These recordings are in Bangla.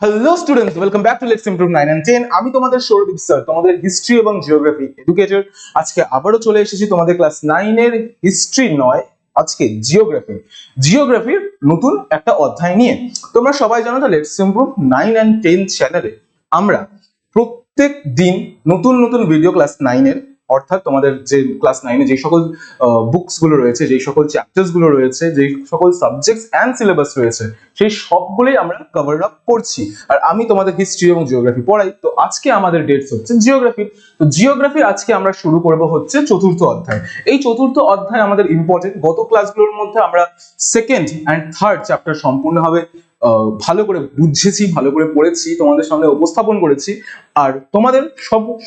Hello students, welcome back to let's improve 9 and 10। আমি তোমাদের সৌরদীপ স্যার, তোমাদের হিস্ট্রি এবং জিওগ্রাফি এডুকেটর। আজকে আবারও চলে এসেছি তোমাদের ক্লাস 9 এর হিস্ট্রি নয়, আজকে জিওগ্রাফির নতুন একটা অধ্যায় নিয়ে। তোমরা সবাই জানো তো লেটস ইমপ্রুভ 9 and 10 চ্যানেলে আমরা প্রত্যেক দিন নতুন নতুন ভিডিও ক্লাস 9 এর, অর্থাৎ তোমাদের যে ক্লাস 9 এ যে সকল বুকস গুলো রয়েছে, যে সকল চ্যাপ্টার্স গুলো রয়েছে, যে সকল সাবজেক্টস এন্ড সিলেবাস রয়েছে, সেই সবগুলোই আমরা কভার আপ করছি। আর আমি তোমাদের হিস্ট্রি এবং জিওগ্রাফি পড়াই। তো আজকে আমাদের ডেটস হচ্ছে জিওগ্রাফি। তো জিওগ্রাফির আজকে আমরা শুরু করব হচ্ছে চতুর্থ অধ্যায়। এই চতুর্থ অধ্যায় আমাদের ইম্পর্টেন্ট। গত ক্লাসগুলোর মধ্যে আমরা সেকেন্ড এন্ড থার্ড চ্যাপ্টার সম্পূর্ণভাবে ভালো করে বুঝেছি, ভালো করে পড়েছি, তোমাদের সামনে উপস্থাপন করেছি, আর তোমাদের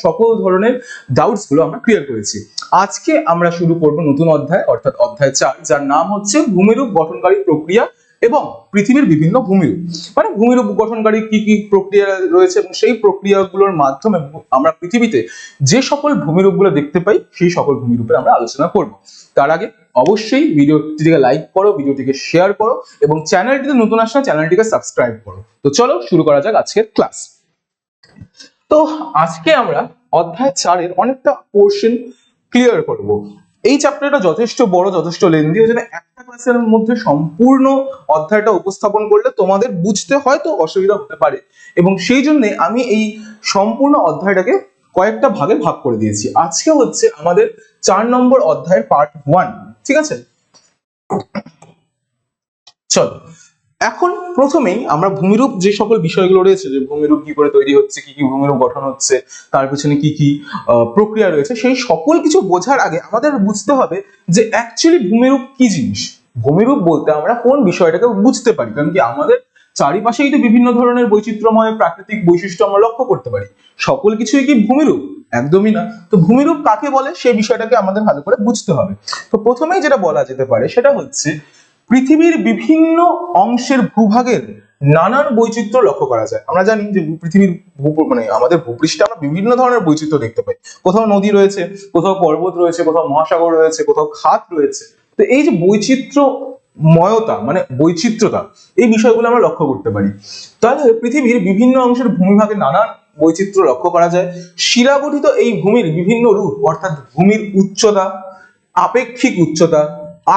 সকল ধরনের ডাউটস গুলো আমরা ক্লিয়ার করেছি। আজকে আমরা শুরু করব নতুন অধ্যায়, অর্থাৎ অধ্যায় 4, যার নাম হচ্ছে ভূমিরূপ গঠনকারী প্রক্রিয়া এবং পৃথিবীর বিভিন্ন ভূমিরূপ। মানে ভূমিরূপ গঠনকারী কি কি প্রক্রিয়া রয়েছে এবং সেই প্রক্রিয়াগুলোর মাধ্যমে আমরা পৃথিবীতে যে সকল ভূমিরূপগুলো দেখতে পাই, সেই সকল ভূমিরূপের আমরা আলোচনা করব। তার আগে অবশ্যই ভিডিওটিকে লাইক করো, ভিডিওটিকে শেয়ার করো এবং চ্যানেলটিতে নতুন আসলে চ্যানেলটিকে সাবস্ক্রাইব করো। তো চলো শুরু করা যাক আজকের ক্লাস। তো আজকে আমরা অধ্যায় 4 এর অনেকটা পোর্শন ক্লিয়ার করব। এই চ্যাপ্টারটা যথেষ্ট বড়, যথেষ্ট লেন্দি, ওই জন্য একটা ক্লাসের মধ্যে সম্পূর্ণ অধ্যায়টা উপস্থাপন করলে তোমাদের বুঝতে হয়তো অসুবিধা হতে পারে, এবং সেই জন্য আমি এই সম্পূর্ণ অধ্যায়টাকে কয়েকটা ভাগে ভাগ করে দিয়েছি। আজকে হচ্ছে আমাদের 4 নম্বর অধ্যায়ের পার্ট 1। ঠিক আছে, চলো এখন প্রথমেই আমরা ভূমিরূপ যে সকল বিষয়গুলো রয়েছে, যে ভূমিরূপ কি করে তৈরি হচ্ছে, কি কি ভূমিরূপ গঠন হচ্ছে, তার পিছনে কি কি প্রক্রিয়া রয়েছে, সেই সকল কিছু বোঝার আগে আমাদের বুঝতে হবে যে অ্যাকচুয়ালি ভূমিরূপ কি জিনিস। ভূমিরূপ বলতে আমরা কোন বিষয়টাকে বুঝতে পারি, কারণ কি আমাদের চারিপাশেই তো বিভিন্ন ধরনের বৈচিত্র্যময় প্রাকৃতিক বৈশিষ্ট্য আমরা লক্ষ্য করতে পারি। সকল কিছুই কি ভূমিরূপ? একদমই না। তো ভূমিরূপ কাকে বলে সেই বিষয়টাকে আমাদের ভালো করে বুঝতে হবে। তো প্রথমেই যেটা বলা যেতে পারে সেটা হচ্ছে পৃথিবীর বিভিন্ন অংশের ভূভাগের নানান বৈচিত্র্য লক্ষ্য করা যায়। আমরা জানি যে পৃথিবীর মানে আমাদের ভূপৃষ্ঠে আমরা বিভিন্ন ধরনের বৈচিত্র্য দেখতে পাই। কোথাও নদী রয়েছে, কোথাও পর্বত রয়েছে, কোথাও মহাসাগর রয়েছে, কোথাও খাত রয়েছে। তো এই যে বৈচিত্র্যময়তা মানে বৈচিত্র্যতা, এই বিষয়গুলো আমরা লক্ষ্য করতে পারি। তাহলে পৃথিবীর বিভিন্ন অংশের ভূমিভাগে নানান বৈচিত্র্য লক্ষ্য করা যায়। শিলাগঠিত এই ভূমির বিভিন্ন রূপ, অর্থাৎ ভূমির উচ্চতা, আপেক্ষিক উচ্চতা,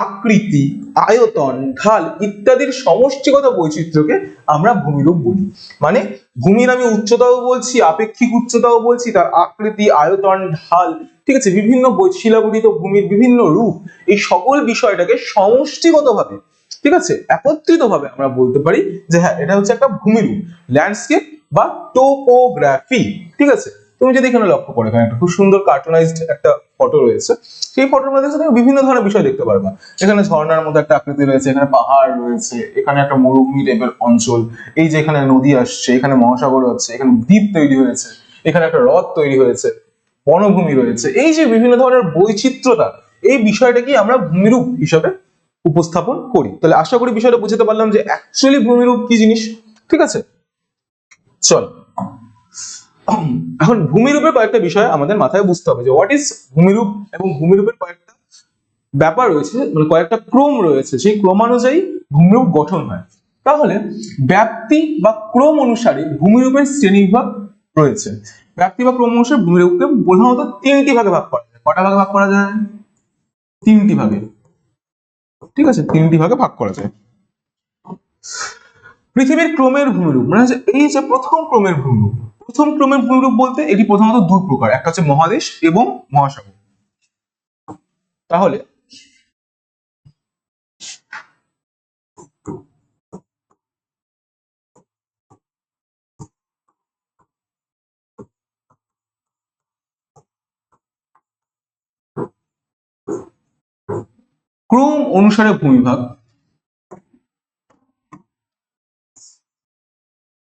আকৃতি, আয়তন, ঢাল ইত্যাদির সমষ্টিগত বৈচিত্র্যকে আমরা ভূমিরূপ বলি। মানে ভূমির আমি উচ্চতাও বলছি, আপেক্ষিক উচ্চতাও বলছি, তার আকৃতি, আয়তন, ঢাল, ঠিক আছে, বিভিন্ন শিলাগঠিত ভূমির বিভিন্ন রূপ, এই সকল বিষয়টাকে সমষ্টিগতভাবে, ঠিক আছে, একত্রিতভাবে আমরা বলতে পারি যে হ্যাঁ, এটা হচ্ছে একটা ভূমিরূপ, ল্যান্ডস্কেপ বা টোপোগ্রাফি। ঠিক আছে, তুমি যদি এখানে লক্ষ্য করো, এখানে একটা খুব সুন্দর কার্টুনাইজড একটা ফটো রয়েছে। সেই ফটোর মধ্যে তুমি বিভিন্ন ধরনের বিষয় দেখতে পারবা। এখানে ঝর্ণার মধ্যে একটা আকৃতি রয়েছে, এখানে পাহাড় রয়েছে, এখানে একটা মরুভূমি টাইপের অঞ্চল, এই যে এখানে নদী আসছে, এখানে মহাসাগর হচ্ছে, এখানে দ্বীপ তৈরি হয়েছে, এখানে একটা হ্রদ তৈরি হয়েছে, বনভূমি রয়েছে। এই যে বিভিন্ন ধরনের বৈচিত্র্যতা, এই বিষয়টাকে আমরা ভূমিরূপ হিসাবে উপস্থাপন করি। তাহলে আশা করি বিষয়টা বুঝতে পারলাম যে অ্যাকচুয়ালি ভূমিরূপ কি জিনিস। ঠিক আছে, চল এখন ভূমিরূপের কয়েকটা বিষয় আমাদের মাথায় বুঝতে হবে যে হোয়াট ইজ ভূমিরূপ, এবং ভূমিরূপের কয়েকটা ব্যাপার রয়েছে, মানে কয়েকটা ক্রম রয়েছে, সেই ক্রমানুযায়ী ভূমিরূপ গঠন হয়। তাহলে ব্যাপ্তি বা ক্রম অনুসারে ভূমিরূপের শ্রেণীবিভাগ রয়েছে। ব্যাপ্তি বা ক্রম অনুসারে ভূমিরূপকে প্রধানত 3টি ভাগে ভাগ করা যায়। কটা ভাগে ভাগ করা যায়? 3টি ভাগে। ঠিক আছে, 3টি ভাগে ভাগ করা যায়। পৃথিবীর ক্রমের ভূমিরূপ মানে এই যে প্রথম ক্রমের ভূমিরূপ, প্রথম ক্রমের ভূমিরূপ বলতে এটি প্রধানত দুই প্রকার, একটা হচ্ছে মহাদেশ এবং মহাসাগর। তাহলে ক্রম অনুসারে ভূমিভাগ,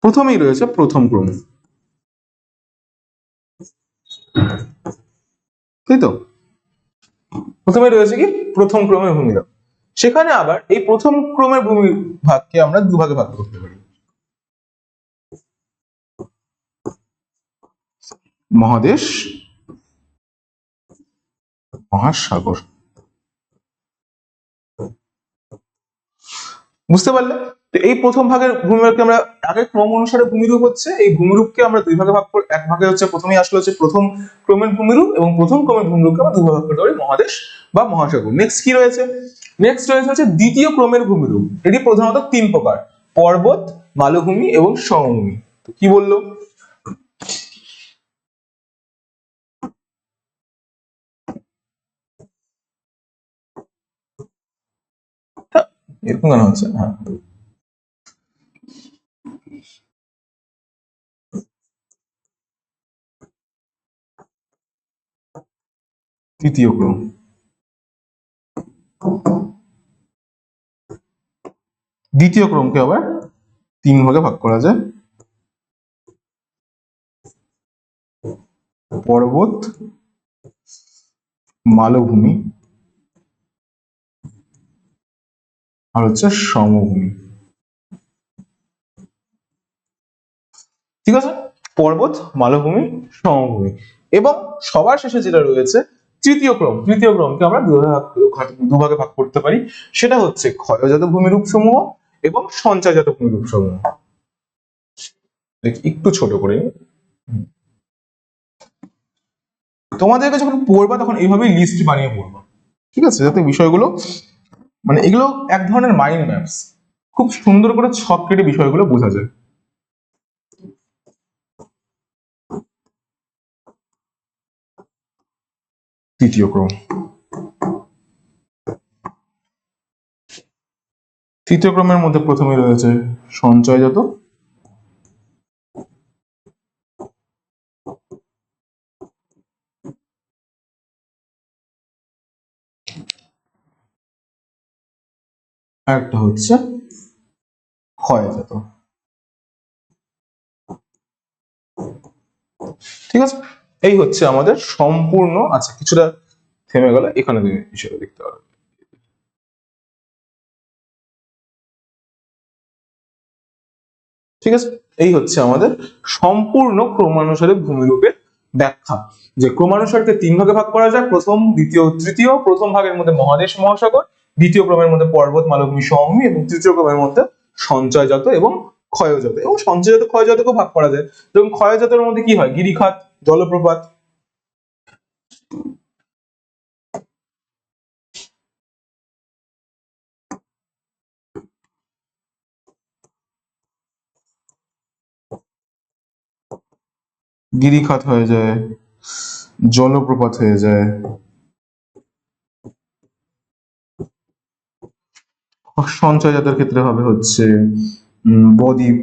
প্রথমেই রয়েছে প্রথম ক্রম, তাই তো? প্রথমে রয়েছে কি প্রথম ক্রমের ভূমিভাগ। সেখানে আবার এই প্রথম ক্রমের ভূমিভাগকে আমরা দুভাগে ভাগ করতে পারি, মহাদেশ, মহাসাগর। বুঝতে পারলে? তো এই প্রথম ভাগের ভূমিভাগকে আমরা আগে ক্রম অনুসারে ভূমিরূপ হচ্ছে, এই ভূমিরূপকে আমরা দুই ভাগে ভাগ করে, এক ভাগে হচ্ছে প্রথমেই আসলে হচ্ছে প্রথম ক্রমের ভূমিরূপ, এবং প্রথম ক্রমের ভূমিরূপকে আমরা দুই ভাগ করতে পারি মহাদেশ বা মহাসাগর। নেক্সট কি রয়েছে? নেক্সট রয়েছে হচ্ছে দ্বিতীয় ক্রমের ভূমিরূপ। এটি প্রধানত তিন প্রকার: পর্বত, মালভূমি এবং সমভূমি। তো কি বললো? এরকম কেন হচ্ছে? হ্যাঁ, তৃতীয় ক্রম। দ্বিতীয় ক্রমকে আবার তিন ভাগে ভাগ করা যায়: পর্বত, মালভূমি আর হচ্ছে সমভূমি। ঠিক আছে, পর্বত, মালভূমি, সমভূমি। এবং সবার শেষে যেটা রয়েছে তৃতীয় ক্রম। তৃতীয় ক্রমকে আমরা দুভাগে ভাগ করতে পারি, সেটা হচ্ছে ক্ষয়জাত ভূমিরূপ সমূহ এবং সঞ্চয়জাত ভূমিরূপ সমূহ। দেখি একটু ছোট করে নিই। তোমাদেরকে যখন পড়বা তখন এইভাবেই লিস্ট বানিয়ে পড়বা, ঠিক আছে, যাতে বিষয়গুলো মানে এগুলো এক ধরনের মাইন্ড ম্যাপস, খুব সুন্দর করে ছক কেটে বিষয়গুলো বোঝা যায়। তৃতীয় ক্রম। তৃতীয় ক্রমের মধ্যে প্রথমে রয়েছে সঞ্চয়জাত, একটা হচ্ছে ক্ষয়জাত। ঠিক আছে, এই হচ্ছে আমাদের সম্পূর্ণ। আচ্ছা, কিছুটা থেমে গেল, এখানে তুমি বিষয়টা দেখতে পারো। ঠিক আছে, এই হচ্ছে আমাদের সম্পূর্ণ ক্রমানুসারে ভূমিরূপের ব্যাখ্যা। যে ক্রমানুসারকে তিন ভাগে ভাগ করা যায়: প্রথম, দ্বিতীয়, তৃতীয়। প্রথম ভাগের মধ্যে মহাদেশ, মহাসাগর; দ্বিতীয় ক্রমের মধ্যে পর্বত, মালভূমি, সমভূমি; এবং তৃতীয় ক্রমের মধ্যে সঞ্চয়জাত এবং ক্ষয়জাত। এবং সঞ্চয়জাত ক্ষয়জাতকেও ভাগ করা যায়। যেমন ক্ষয়জাতের মধ্যে কি হয়? গিরিখাত, জলপ্রপাত। গিরিখাত হয়ে যায়, জলপ্রপাত হয়ে যায়। সঞ্চয়জাতের ক্ষেত্রে হবে হচ্ছে বদ্বীপ,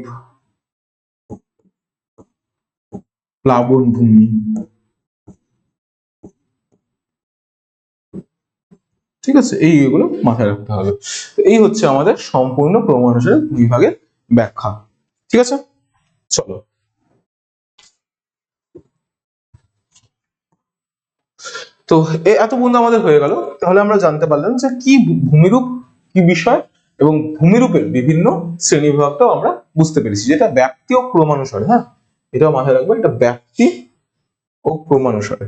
প্লাবন ভূমি। ঠিক আছে, এইগুলো মাথায় রাখতে হবে। তো এই হচ্ছে আমাদের সম্পূর্ণ ক্রমানুসারে বিভাগের ব্যাখ্যা। ঠিক আছে, চলো। তো এত পর্যন্ত আমাদের হয়ে গেল। তাহলে আমরা জানতে পারলাম যে কি ভূমিরূপ কি বিষয়, এবং ভূমিরূপের বিভিন্ন শ্রেণীবিভাগটাও আমরা বুঝতে পেরেছি, যেটা ব্যাপ্তি ও ক্রমানুসারে। হ্যাঁ, এটাও মাথায় রাখবো, এটা ব্যাপ্তি ও ক্রমানুসারে।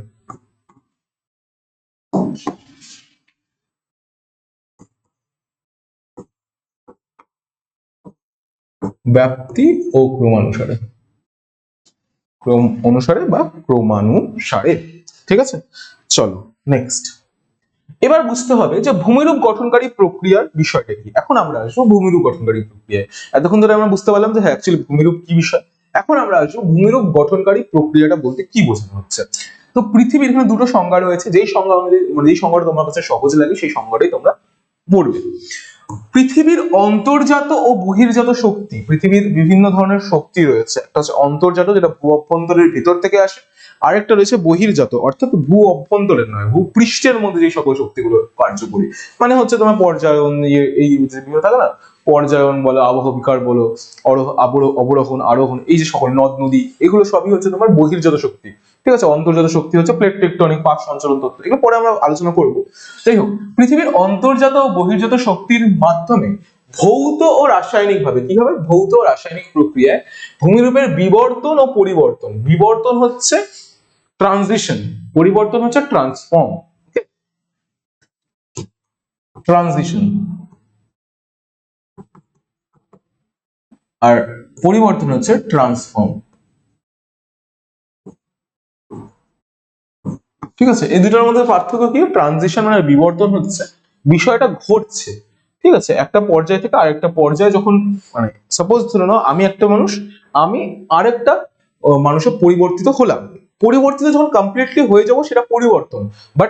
ব্যাপ্তি ও ক্রমানুসারে, ক্রম অনুসারে বা ক্রমানুসারে। ঠিক আছে, চলো নেক্সট। এবার বুঝতে হবে যে ভূমিরূপ গঠনকারী প্রক্রিয়ার বিষয়টা কি। এখন আমরা আসবো ভূমিরূপ গঠনকারী প্রক্রিয়ায়। এতক্ষণ ধরে আমরা বুঝতে পারলাম যে হ্যাঁ অ্যাকচুয়ালি ভূমিরূপ কি বিষয়। এখন আমরা আসবো ভূমিরূপ গঠনকারী প্রক্রিয়াটা বলতে কি বোঝানো হচ্ছে। তো পৃথিবীর এখানে দুটো সংজ্ঞা রয়েছে, যেই সংজ্ঞা অনুযায়ী মানে যেই সংজ্ঞাটা তোমার কাছে সহজ লাগে সেই সংজ্ঞাটাই তোমরা পড়বে। পৃথিবীর অন্তর্জাত ও বহির্জাত শক্তি। পৃথিবীর বিভিন্ন ধরনের শক্তি রয়েছে। একটা হচ্ছে অন্তর্জাত, যেটা ভূ অভ্যন্তরের ভিতর থেকে আসে। আরেকটা রয়েছে বহির্জাত, অর্থাৎ ভূ অভ্যন্তরের নয়, ভূপৃষ্ঠের মধ্যে যে সকল শক্তিগুলো কার্যকরী। মানে হচ্ছে তোমার পর্যায়ন, এই যে বিভিন্ন থাকে না, পর্যায়ন বলো, আবহবিকার বলো, অবরোহণ, আরোহণ, এই যে সকল নদ নদী, এগুলো সবই হচ্ছে তোমার বহির্জাত শক্তি। ঠিক আছে, অন্তর্জাত শক্তি হচ্ছে প্লেট টেকটনিক, পাক সঞ্চালন তত্ত্ব, এগুলো পরে আমরা আলোচনা করব। যাই হোক, পৃথিবীর অন্তর্জাত ও বহির্জাত শক্তির মাধ্যমে ভৌত ও রাসায়নিক ভাবে, কি হবে? ভৌত ও রাসায়নিক প্রক্রিয়ায় ভূমিরূপের বিবর্তন ও পরিবর্তন। বিবর্তন হচ্ছে ট্রানজিশন, পরিবর্তন হচ্ছে ট্রান্সফর্ম। ট্রানজিশন, আর পরিবর্তন হচ্ছে ট্রান্সফর্ম। ঠিক আছে, এই দুটোর মধ্যে পার্থক্য কি? ট্রানজিশন মানে বিবর্তন হচ্ছে, বিষয়টা ঘটছে, ঠিক আছে, একটা পর্যায় থেকে আরেকটা পর্যায়ে যখন, মানে সাপোজ ধরে নাও আমি একটা মানুষ, আমি আরেকটা মানুষে পরিবর্তিত হলাম, পরিবর্তিত যখন কমপ্লিটলি হয়ে যাব সেটা পরিবর্তন, বাট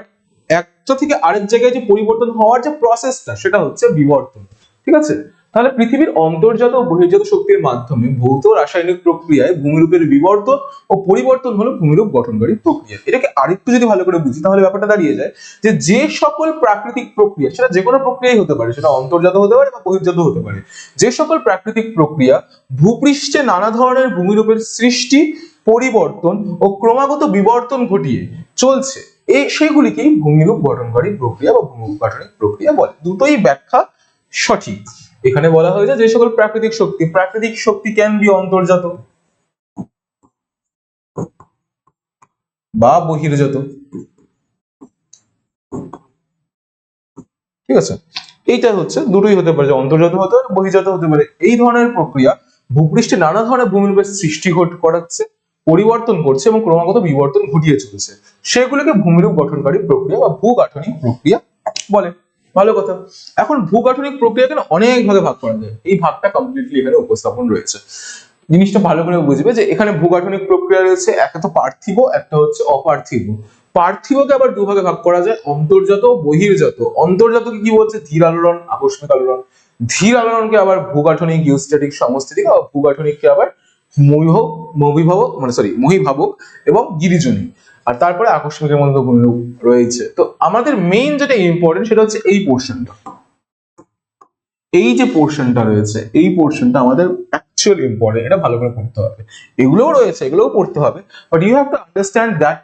একটা থেকে আরেক জায়গায় যে পরিবর্তন হওয়ার যে প্রসেসটা সেটা হচ্ছে বিবর্তন। ঠিক আছে, তাহলে পৃথিবীর অন্তর্জাত ও বহির্জাত শক্তির মাধ্যমে ভৌত রাসায়নিক প্রক্রিয়ায় ভূমিরূপের বিবর্তন ও পরিবর্তন হলো ভূমিরূপ গঠনকারী প্রক্রিয়া। এটাকে আরেকটু যদি ভালো করে বুঝি তাহলে ব্যাপারটা দাঁড়িয়ে যায় যে যে সকল প্রাকৃতিক প্রক্রিয়া, সেটা যে কোনো প্রক্রিয়াই হতে পারে, সেটা অন্তর্জাত হতে পারে বা বহির্জাত হতে পারে, যে সকল প্রাকৃতিক প্রক্রিয়া ভূপৃষ্ঠে নানা ধরনের ভূমিরূপের সৃষ্টি, পরিবর্তন ও ক্রমাগত বিবর্তন ঘটিয়ে চলছে, এই সেগুলিকেই ভূমিরূপ গঠনকারী প্রক্রিয়া বা ভূমিরূপ গঠনিক প্রক্রিয়া বলে। দুটোই ব্যাখ্যা সঠিক। এখানে বলা হয়েছে যে সকল প্রাকৃতিক শক্তি ক্যান বি অন্তর্জাত বা বহির্জাত। ঠিক আছে, এইটা হচ্ছে দুটোই হতে পারে, যে অন্তর্জাত হতে পারে, বহির্জাত হতে পারে। এই ধরনের প্রক্রিয়া ভূপৃষ্ঠে নানা ধরনের ভূমিরূপের সৃষ্টি করাচ্ছে, পরিবর্তন করছে এবং ক্রমাগত বিবর্তন ঘটিয়ে চলেছে, সেগুলোকে ভূমিরূপ গঠনকারী প্রক্রিয়া বা ভূগাঠনিক প্রক্রিয়া বলে। ভালো কথা। এখন ভূগাঠনিক প্রক্রিয়াকে না অনেক ভাগে ভাগ করা যায়, এই ভাগটা কমপ্লিটলি এখানে উপস্থাপন রয়েছে। জিনিসটা ভালো করে বুঝবে যে এখানে ভূগাঠনিক প্রক্রিয়া রয়েছে, একটা তো পার্থিব, একটা হচ্ছে অপার্থিব। পার্থিবকে আবার দুভাগে ভাগ করা যায়, অন্তর্জাত, বহির্জাত। অন্তর্জাতকে কি বলছে? ধীর আলোড়ন, আকস্মিক আলোড়ন। ধীর আলোড়নকে আবার ভূগাঠনিক, ইউস্ট্যাটিক, সমস্থিতিক। ভূগাঠনিককে আবার মহিভাবক এবং গিরিজনিক। আর তারপরে আকস্মিকের মধ্যে ভূমিরূপ রয়েছে। তো আমাদের মেইন যেটা ইম্পর্টেন্ট সেটা হচ্ছে এই পোর্শনটা, এই যে পোর্শনটা রয়েছে, এই পোর্শনটা আমাদের অ্যাকচুয়ালি ইম্পর্টেন্ট, এটা ভালো করে পড়তে হবে। এগুলোও রয়েছে, এগুলোও পড়তে হবে, but you have to understand that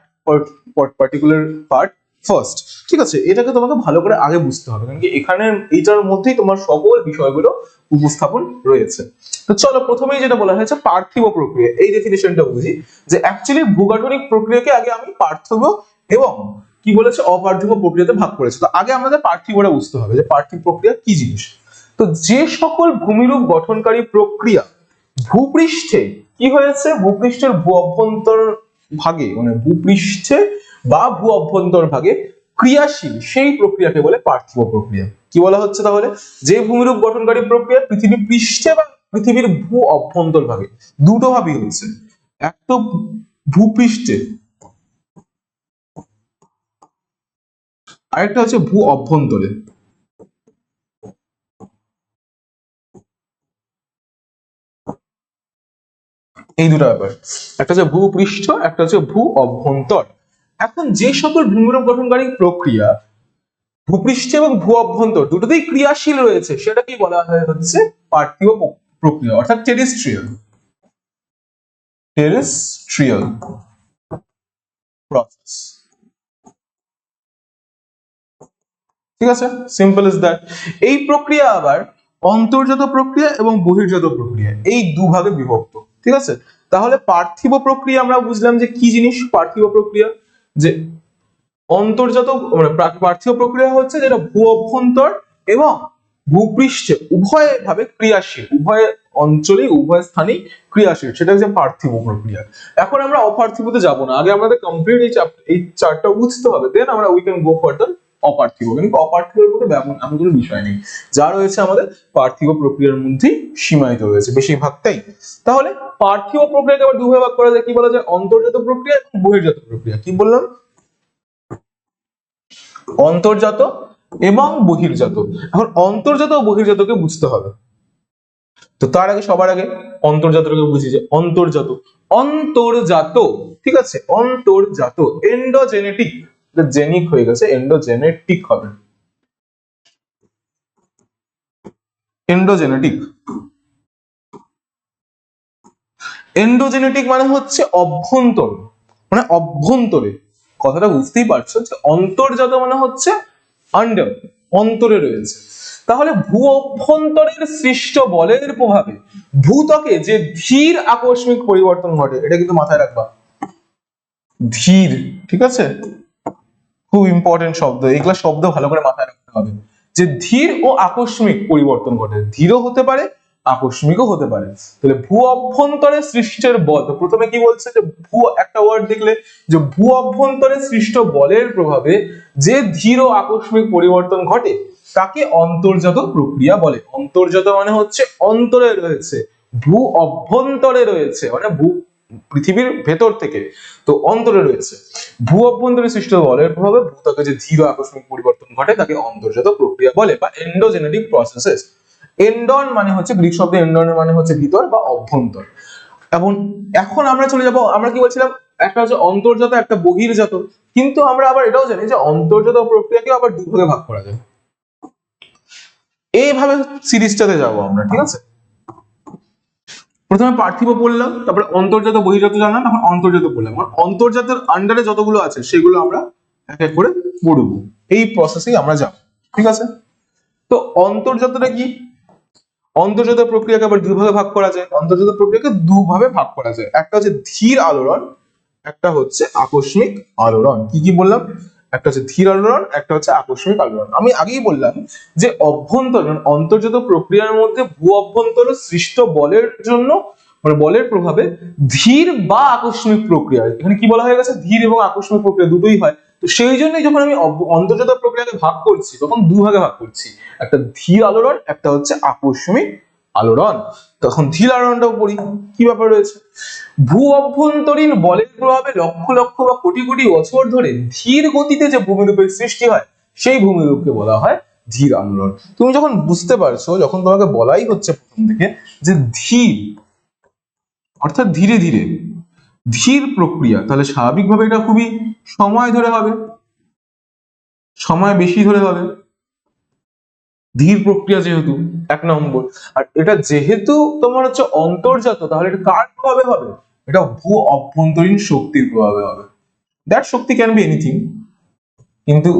particular part first. ঠিক আছে, এটাকে তোমাকে ভালো করে আগে বুঝতে হবে, কারণ কি এখানে এইটার মধ্যেই তোমার সকল বিষয়গুলো উপস্থাপন রয়েছে। তো চলো, প্রথমেই যেটা বলা হয়েছে পার্থিব প্রক্রিয়া, এই ডেফিনিশনটা বুঝি যে অ্যাকচুয়ালি ভূগাঠনিক প্রক্রিয়াকে আগে আমি পার্থিব এবং কি বলেছে অপার্থিব প্রক্রিয়াতে ভাগ করেছে। তো আগে আমাদের পার্থিবটা বুঝতে হবে যে পার্থিব প্রক্রিয়া কি জিনিস। তো যে সকল ভূমিরূপ গঠনকারী প্রক্রিয়া ভূপৃষ্ঠে কি হয়েছে, ভূপৃষ্ঠের ভূ অভ্যন্তর ভাগে, মানে ভূপৃষ্ঠে বা ভূ অভ্যন্তর ভাগে ক্রিয়াশীল, সেই প্রক্রিয়াকে বলে পার্থিব প্রক্রিয়া। কি বলা হচ্ছে তাহলে? যে ভূমিরূপ গঠনকারী প্রক্রিয়া পৃথিবী পৃষ্ঠে বা পৃথিবীর ভূ অভ্যন্তর ভাগে, দুটো ভাবেই হচ্ছে, এক তো ভূপৃষ্ঠে, আরেকটা হচ্ছে ভূ অভ্যন্তরে। এই দুটো ব্যাপার, একটা হচ্ছে ভূপৃষ্ঠ, একটা হচ্ছে ভূ অভ্যন্তর। এখন যে সকল ভূমিরূপ গঠনকারী প্রক্রিয়া ভূপৃষ্ঠ এবং ভূ অভ্যন্তর দুটোতেই ক্রিয়াশীল রয়েছে সেটা কি বলা হয় হচ্ছে পার্থিব প্রক্রিয়া, অর্থাৎ টেরেস্ট্রিয়াল টেরেস্ট্রিয়াল প্রসেস। ঠিক আছে, সিম্পল ইজ দ্যাট। এই প্রক্রিয়া আবার অন্তর্জাত প্রক্রিয়া এবং বহির্জাত প্রক্রিয়া, এই দুভাগে বিভক্ত। ঠিক আছে, তাহলে পার্থিব প্রক্রিয়া আমরা বুঝলাম যে কি জিনিস পার্থিব প্রক্রিয়া, যে অন্তর্জাত মানে পার্থিব প্রক্রিয়া হচ্ছে যেটা ভূ অভ্যন্তর এবং ভূপৃষ্ঠে উভয় ভাবে ক্রিয়াশীল, উভয় অঞ্চলে উভয় স্থানেই ক্রিয়াশীল, সেটা হচ্ছে পার্থিব প্রক্রিয়া। এখন আমরা অপার্থিবতে যাব না, আগে আমাদের কমপ্লিট এই চার্টটা বুঝতে হবে, দেন আমরা উই ক্যান গো ফার্দার অপার্থিব। কিন্তু অপার্থিবের মধ্যে এমন কোনো বিষয় নেই, যা রয়েছে আমাদের পার্থিব প্রক্রিয়ার মধ্যেই সীমায়িত রয়েছে বেশিরভাগটাই। তাহলে পার্থিব প্রক্রিয়াকে আবার দুভাবে ভাগ করা যায়, কি বলা যায়? অন্তর্জাত প্রক্রিয়া এবং বহির্জাত প্রক্রিয়া। কি বললাম? অন্তর্জাত এবং বহির্জাত। এখন অন্তর্জাত ও বহির্জাতকে বুঝতে হবে, তো তার আগে সবার আগে অন্তর্জাতকে বুঝি। যে অন্তর্জাত, অন্তর্জাত, ঠিক আছে, অন্তর্জাত এন্ডোজেনেটিক, জেনিক হয়ে গেছে, এন্ডোজেনেটিক হবে, এন্ডোজেনেটিক। এন্ডোজেনেটিক মানে হচ্ছে অভ্যন্তর, মানে অভ্যন্তরে, কথাটা বুঝতেই পারছো যে অন্তর্জাত মানে হচ্ছে আন্ডার, অন্তরে রয়েছে। তাহলে ভূ অভ্যন্তরের সৃষ্ট বলের প্রভাবে ভূত্বকে যে ধীর আকস্মিক পরিবর্তন ঘটে, এটা কিন্তু মাথায় রাখবা, ধীর। ঠিক আছে, খুব ইম্পর্টেন্ট শব্দ, এগুলা শব্দ ভালো করে মাথায় রাখতে হবে, যে ধীর ও আকস্মিক পরিবর্তন ঘটে। ধীরও হতে পারে আকস্মিকও হতে পারে। তাহলে ভূ অভ্যন্তরে সৃষ্টের বল, তো প্রথমে কি বলছে যে ভূ, একটা ওয়ার্ড দেখলে যে ভূ অভ্যন্তরে সৃষ্ট বলের প্রভাবে যে ধীর ও আকস্মিক পরিবর্তন ঘটে তাকে অন্তর্জাত প্রক্রিয়া বলে। অন্তর্জাত মানে হচ্ছে অন্তরে রয়েছে, ভূ অভ্যন্তরে রয়েছে মানে ভূ পৃথিবীর ভেতর থেকে, তো অন্তরে রয়েছে। ভূ অভ্যন্তরে সৃষ্ট বলের প্রভাবে ভূত্বকে যে ধীর ও আকস্মিক পরিবর্তন ঘটে তাকে অন্তর্জাত প্রক্রিয়া বলে বা এন্ডোজেনেটিক প্রসেসেস। এন্ডন মানে হচ্ছে গ্রিক শব্দ, এন্ডনের মানে হচ্ছে ভিতর বা অভ্যন্তর। এখন আমরা চলে যাব, আমরা কি বলছিলাম একটা হচ্ছে অন্তর্জাত একটা বহির্জাত, কিন্তু আমরা আবার এটাও জানি যে অন্তর্জাত প্রক্রিয়াকে আবার দুভাগে ভাগ করা যায়। এইভাবে সিরিজটাতে যাব আমরা, ঠিক আছে। প্রথমে পার্থিব পড়লাম, তারপরে অন্তর্জাত বহির্জাত জানলাম, তখন অন্তর্জাত পড়লাম। অন্তর্জাতের আন্ডারে যতগুলো আছে সেগুলো আমরা এক এক করে পড়বো, এই প্রসেসেই আমরা যাব, ঠিক আছে। তো অন্তর্জাতটা কি? অন্তর্জাত প্রক্রিয়াকে আবার দুই ভাগে ভাগ করা যায়। অন্তর্জাত প্রক্রিয়াকে দুভাবে ভাগ করা যায়, একটা হচ্ছে ধীর আলোড়ন, একটা হচ্ছে আকস্মিক আলোড়ন। কি কি বললাম? একটা হচ্ছে ধীর আলোড়ন, একটা হচ্ছে আকস্মিক আলোড়ন। আমি আগেই বললাম যে অভ্যন্তরীণ অন্তর্জাত প্রক্রিয়ার মধ্যে ভূ অভ্যন্তর সৃষ্ট বলের জন্য মানে বলের প্রভাবে ধীর বা আকস্মিক প্রক্রিয়া, এখানে কি বলা হয়ে গেছে, ধীর এবং আকস্মিক প্রক্রিয়া দুটোই হয়। তো সেই জন্যই যখন আমি অন্তর্জাত প্রক্রিয়াকে ভাগ করছি তখন দুভাগে ভাগ করছি, একটা ধীর আলোড়ন, একটা হচ্ছে আকস্মিক আলোড়ন। তখন ধীর আলোড়নটাও পড়ি, কি ব্যাপার রয়েছে। ভূ অভ্যন্তরীণ বলের প্রভাবে লক্ষ লক্ষ বা কোটি কোটি বছর ধরে ধীর গতিতে যে ভূমিরূপের সৃষ্টি হয় সেই ভূমিরূপকে বলা হয় ধীর আলোড়ন। তুমি যখন বুঝতে পারছো, যখন তোমাকে বলাই হচ্ছে প্রথম থেকে যে ধীর অর্থাৎ ধীরে ধীরে, ধীর প্রক্রিয়া, তাহলে স্বাভাবিকভাবে এটা খুবই সময় ধরে হবে, সময় বেশি ধরে হবে, ধীর প্রক্রিয়া যেহেতু, এক নম্বর। আর এটা যেহেতু তোমার হচ্ছে অন্তর্জাত, তাহলে এটা কার প্রভাবে হবে? এটা ভূ অভ্যন্তরীণ শক্তির প্রভাবে হবে। That Shakti can be anything, কিন্তু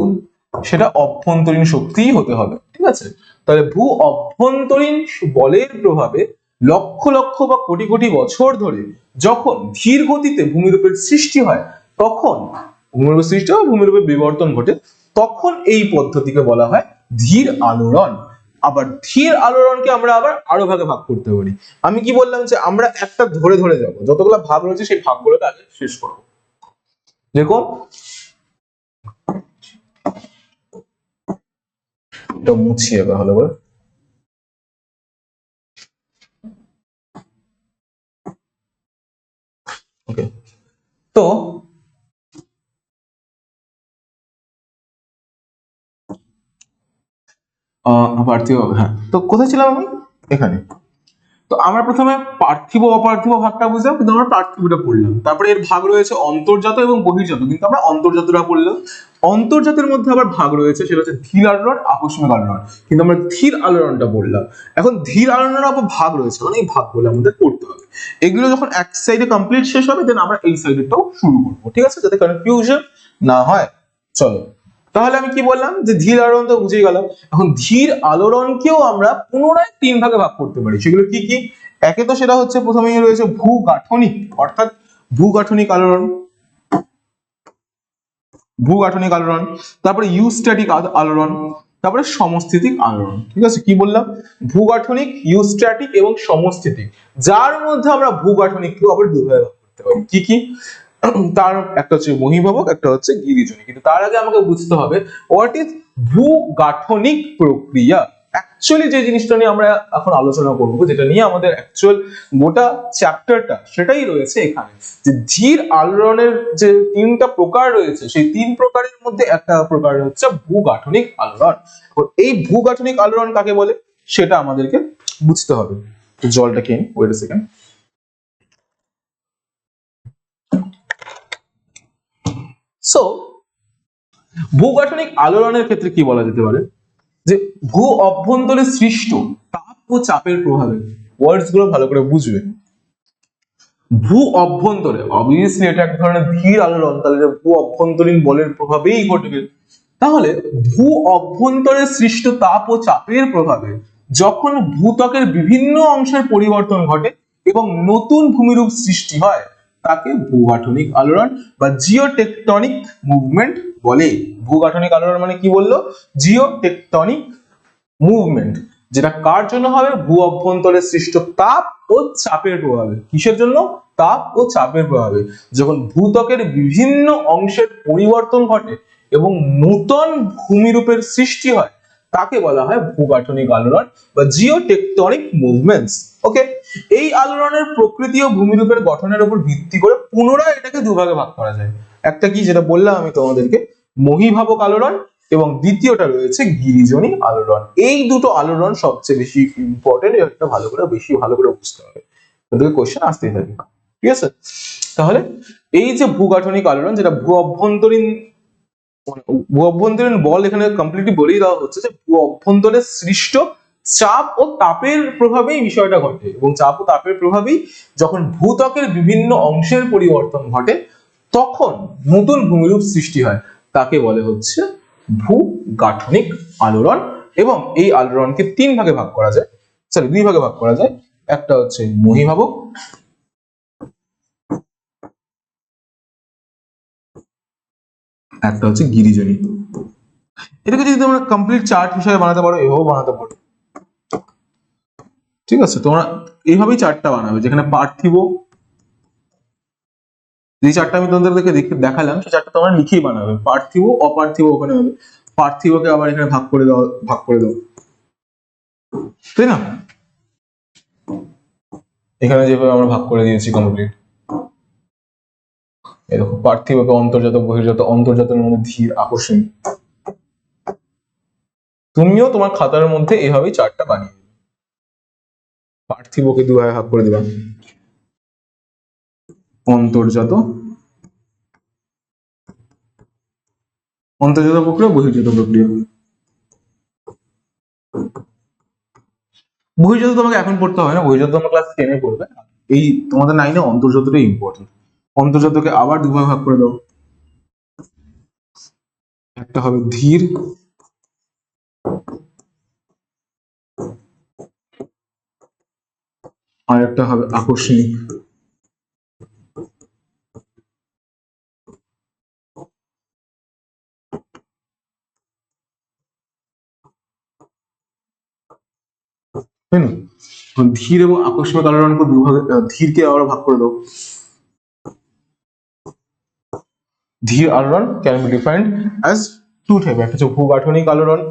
সেটা অভ্যন্তরীণ শক্তিই হতে হবে, ঠিক আছে। তাহলে ভূ অভ্যন্তরীণ বলের প্রভাবে লক্ষ লক্ষ বা কোটি কোটি বছর ধরে যখন ধীর গতিতে ভূমিরূপের সৃষ্টি হয়, তখন ভূমিরূপের সৃষ্টি হয়, ভূমিরূপের বিবর্তন ঘটে, তখন এই পদ্ধতিকে বলা হয় ধীর আলোড়ন। আবার ধীর আলোড়নকে আমরা আবার আরো ভাগে ভাগ করতে পারি। আমি কি বললাম যে আমরা একটা ধরে ধরে যাব, যতগুলো ভাগ রয়েছে সেই ভাগগুলোকে আগে শেষ করবো। দেখো এটা মুছিয়ে ভালো করে। ওকে, তো পার্থিব, হ্যাঁ, তো কোথায় ছিলাম আমি? এখানে। তো আমরা প্রথমে পার্থিব অপার্থিব ভাগটা বুঝলাম, কিন্তু আমরা পার্থিবটা পড়লাম। তারপরে এর ভাগ রয়েছে অন্তর্জাত এবং বহির্জাত, কিন্তু আমরা অন্তর্জাতটা পড়লাম। অন্তর্জাতের মধ্যে আবার ভাগ রয়েছে, সেটা হচ্ছে ধীর আলোড়ন, আকস্মিক আলোড়ন, কিন্তু আমরা ধীর আলোড়নটা পড়লাম। এখন ধীর আলোড়নের আবার ভাগ রয়েছে, মানে এই ভাগগুলো আমাদের পড়তে হবে। এগুলো যখন এক সাইডে কমপ্লিট শেষ হবে, দেন আমরা এই সাইডেটাও শুরু করবো, ঠিক আছে, যাতে কনফিউশন না হয়। চলো, তাহলে আমি কি বললাম যে ধীর আলোড়ন তো বুঝে গেলাম। এখন ধীর আলোড়নকেও আমরা পুনরায় তিন ভাগে ভাগ করতে পারি। সেগুলো কি কি? একে তো সেটা হচ্ছে প্রথমেই রয়েছে ভূগাঠনিক, অর্থাৎ ভূগাঠনিক আলোড়ন, ভূগাঠনিক আলোড়ন, তারপরে ইউস্ট্যাটিক আলোড়ন, তারপরে সমস্থিতিক আলোড়ন। ঠিক আছে, কি বললাম? ভূগাঠনিক, ইউস্ট্যাটিক এবং সমস্থিতিক, যার মধ্যে আমরা ভূগাঠনিককেও আবার দুভাগে ভাগ করতে পারি। কি কি? তার একটা হচ্ছে বহির্ভাবক, একটা হচ্ছে গিরিজনী। কিন্তু তার আগে আমাকে বুঝতে হবে হোয়াট ইজ ভূগাঠনিক প্রক্রিয়া। অ্যাকচুয়ালি যে জিনিসটা নিয়ে আমরা এখন আলোচনা করব, যেটা নিয়ে আমাদের অ্যাকচুয়াল গোটা চ্যাপ্টারটা, সেটাই রয়েছে এখানে। যে ধীর আলোড়নের যে তিনটা প্রকার রয়েছে, সেই তিন প্রকারের মধ্যে একটা প্রকার হচ্ছে ভূগাঠনিক আলোড়ন। এই ভূগাঠনিক আলোড়ন কাকে বলে সেটা আমাদেরকে বুঝতে হবে। তো জলটা খেয়ে নিই, ওয়েট আ সেকেন্ড। সো ভূগাঠনিক আলোড়নের ক্ষেত্রে কি বলা যেতে পারে? যে ভূ অভ্যন্তরে সৃষ্ট তাপ ও চাপের প্রভাবে, ওয়ার্ডস গুলো ভালো করে বুঝবে। ভূ অভ্যন্তরে, অবভিয়াসলি এটা এক ধরনের ধীর আলোড়ন, তাহলে ভূ অভ্যন্তরীণ বলের প্রভাবেই ঘটবে। তাহলে ভূ অভ্যন্তরে সৃষ্ট তাপ ও চাপের প্রভাবে যখন ভূত্বকের বিভিন্ন অংশের পরিবর্তন ঘটে এবং নতুন ভূমিরূপ সৃষ্টি হয়, তাকে ভূগাঠনিক আলোড়ন বা জিওটেকটনিক মুভমেন্ট বলে। ভূগাঠনিক আলোড়ন মানে কি বললো? জিওটেকটনিক মুভমেন্ট, যেটা কার জন্য হবে? ভূ অভ্যন্তরে সৃষ্ট তাপ ও চাপের প্রভাবে। কিসের জন্য? তাপ ও চাপের প্রভাবে যখন ভূত্বকের বিভিন্ন অংশের পরিবর্তন ঘটে এবং নূতন ভূমিরূপের সৃষ্টি হয় তাকে বলা হয় ভূগাঠনিক আলোড়ন বা জিওটেকটনিক মুভমেন্টস। ওকে, এই আলোড়নের প্রকৃতি ও ভূমিরূপের গঠনের উপর ভিত্তি করে পুনরায় এটাকে দুভাগে ভাগ করা যায়। একটা কি, যেটা বললাম আমি তোমাদেরকে, মহীভাবক আলোড়ন, এবং দ্বিতীয়টা রয়েছে গিরিজনী আলোড়ন। এই দুটো আলোড়ন সবচেয়ে বেশি ইম্পর্টেন্ট, একটা ভালো করে বুঝতে হবে, ওদের কোশ্চেন আসতেই থাকে। ঠিক আছে, তাহলে এই যে ভূগাঠনিক আলোড়ন, যেটা ভূ অভ্যন্তরীণ বল, এখানে কমপ্লিটলি বলেই দেওয়া হচ্ছে যে ভূ অভ্যন্তরে সৃষ্ট চাপ ও তাপের প্রভাবেই বিষয়টা ঘটে, এবং চাপ ও তাপের প্রভাবেই যখন ভূত্বকের বিভিন্ন অংশের পরিবর্তন ঘটে তখন নতুন ভূমিরূপ সৃষ্টি হয়, তাকে বলে হচ্ছে ভূগাঠনিক আলোড়ন। এবং এই আলোড়নকে দুই ভাগে ভাগ করা যায়। একটা হচ্ছে মহীভাবক, একটা হচ্ছে গিরিজনী। এটাকে যদি তোমরা কমপ্লিট চার্ট হিসেবে বানাতে পারো, এভাবেও বানাতে পারো। ঠিক আছে, তোমরা এইভাবেই চার্টটা বানাবে, যেখানে পার্থিব, যে চারটা আমি তোমাদেরকে দেখালাম সেই চারটা তোমরা লিখেই বানাবে। পার্থিব, অপার্থিব ওখানে হবে, পার্থিবকে আবার এখানে ভাগ করে দাও, তাই না? এখানে যেভাবে আমরা ভাগ করে দিয়েছি কমপ্লিট। এরকম পার্থিবকে অন্তর্জাত, বহির্জাত, অন্তর্জাতের মধ্যে ধীর, আকর্ষণী। তুমিও তোমার খাতার মধ্যে এভাবেই চারটা বানিয়ে দেবে। পার্থিবকে দুভাবে ভাগ করে দিবা, অন্তর্জাত, প্রক্রিয়া, বহির্জাত প্রক্রিয়া। বহির্জাত তোমাকে এখন পড়তে হবে না, বহির্জাত তোমরা ক্লাস 10 পড়বে। এই তোমাদের 9 অন্তর্জাতটাই ইম্পর্টেন্ট। অন্তর্জাতকে আবার দুভাবে ভাগ করে দাও, একটা হবে ধীর, আর একটা হবে আকর্ষণিক। তাই না? ধীর এবং আকস্মিক আলোড়নকে দুভাগে, ধীরকে আবার ভাগ করে দাও। ধীর আলোড়ন can be defined as to type, একটা হচ্ছে ভূগাঠনিক আলোড়ন,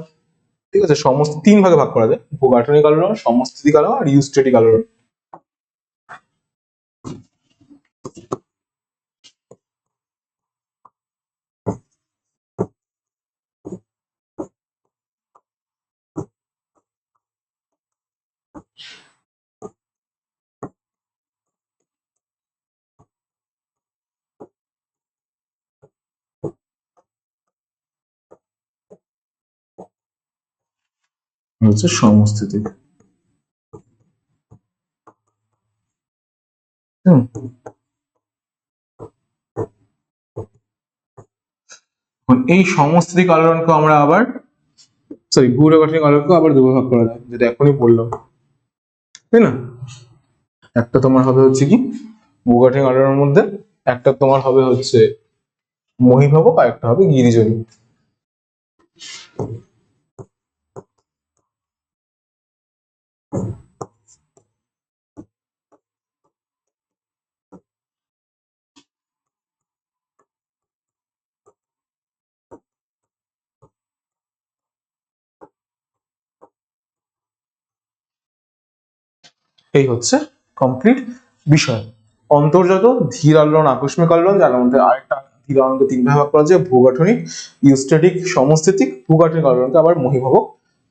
ঠিক আছে, সমস্ত তিন ভাগে ভাগ করা যায়, ভূগাঠনিক আলোড়ন, সমস্থিতিক আলোড়ন আর ইউস্ট্যাটিক আলোড়ন। হচ্ছে সমস্থিতিক। এই সমস্থিতিক আলোড়নকে আমরা আবার, ভূগাঠনিক আলোড়নকে আবার দুভাগে ভাগ করা যায়, যেটা এখনই বললাম, তাই না? একটা তোমার হবে হচ্ছে কি ভূগাঠনিক আলোড়নের মধ্যে, একটা তোমার হবে হচ্ছে মহীভাবক, আর একটা হবে গিরিজনী। এই হচ্ছে কমপ্লিট বিষয়। অন্তর্জাত, ধীর আলোড়ন, আকস্মিক আলোড়ন, যার মধ্যে আরেকটা ধীর আলোড়নকে তিন ভাগে ভাগ করা যায়, ভূগাঠনিক, ইউস্ট্যাটিক, সমস্থিতিক। ভূগাঠনিক আলোড়নকে আবার মহীভাবক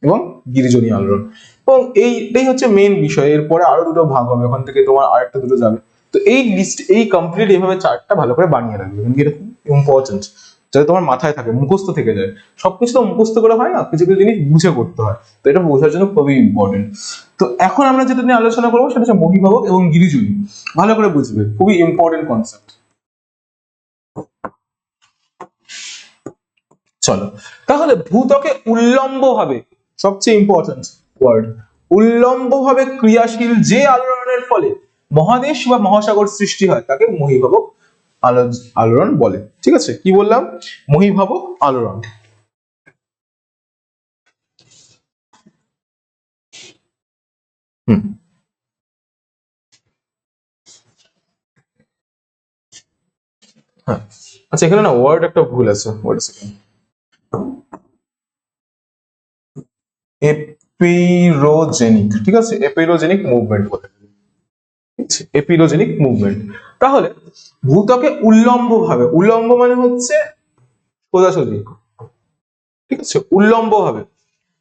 এবং গিরিজনী আলোড়ন। এবং এইটাই হচ্ছে মেইন বিষয়। এরপরে আরো দুটো ভাগ হবে, ওখান থেকে তোমার আরেকটা দুটো যাবে। তো এই লিস্ট, এই কমপ্লিট এইভাবে চার্টটা ভালো করে বানিয়ে রাখবে, এটা খুব ইম্পর্টেন্ট, যাতে তোমার মাথায় থাকে, মুখস্থ থেকে যায়। সবকিছু তো মুখস্থ করে হয় না, কিছু কিছু জিনিস বুঝে করতে হয়, তো এটা বোঝার জন্য খুবই ইম্পর্টেন্ট। তো এখন আমরা যেটা নিয়ে আলোচনা করবো সেটা হচ্ছে মহীভাবক এবং গিরিজনী। ভালো করে বুঝবে, খুবই ইম্পর্টেন্ট কনসেপ্ট। চলো, তাহলে ভূত্বকে উল্লম্ব ভাবে, সবচেয়ে ইম্পর্টেন্ট ওয়ার্ড, উল্লম্ব ভাবে ক্রিয়াশীল যে আলোড়নের ফলে মহাদেশ বা মহাসাগর সৃষ্টি হয় তাকে মহীভাবক আলোড়ন বলে। ঠিক আছে, কি বললাম? মহীভাবক আলোড়ন। হুম, হ্যাঁ, আচ্ছা এখানে না ওয়ার্ড একটা ভুল আছে, ওয়ার্ড সেকেন্ড, এপিরোজেনিক, ঠিক আছে, এপিরোজেনিক মুভমেন্ট বলে, এপিরোজেনিক মুভমেন্ট। তাহলে ভূত্বকে উল্লম্ব ভাবে, উল্লম্ব মানে হচ্ছে সোজাসুজি, ঠিক আছে, উল্লম্ব ভাবে,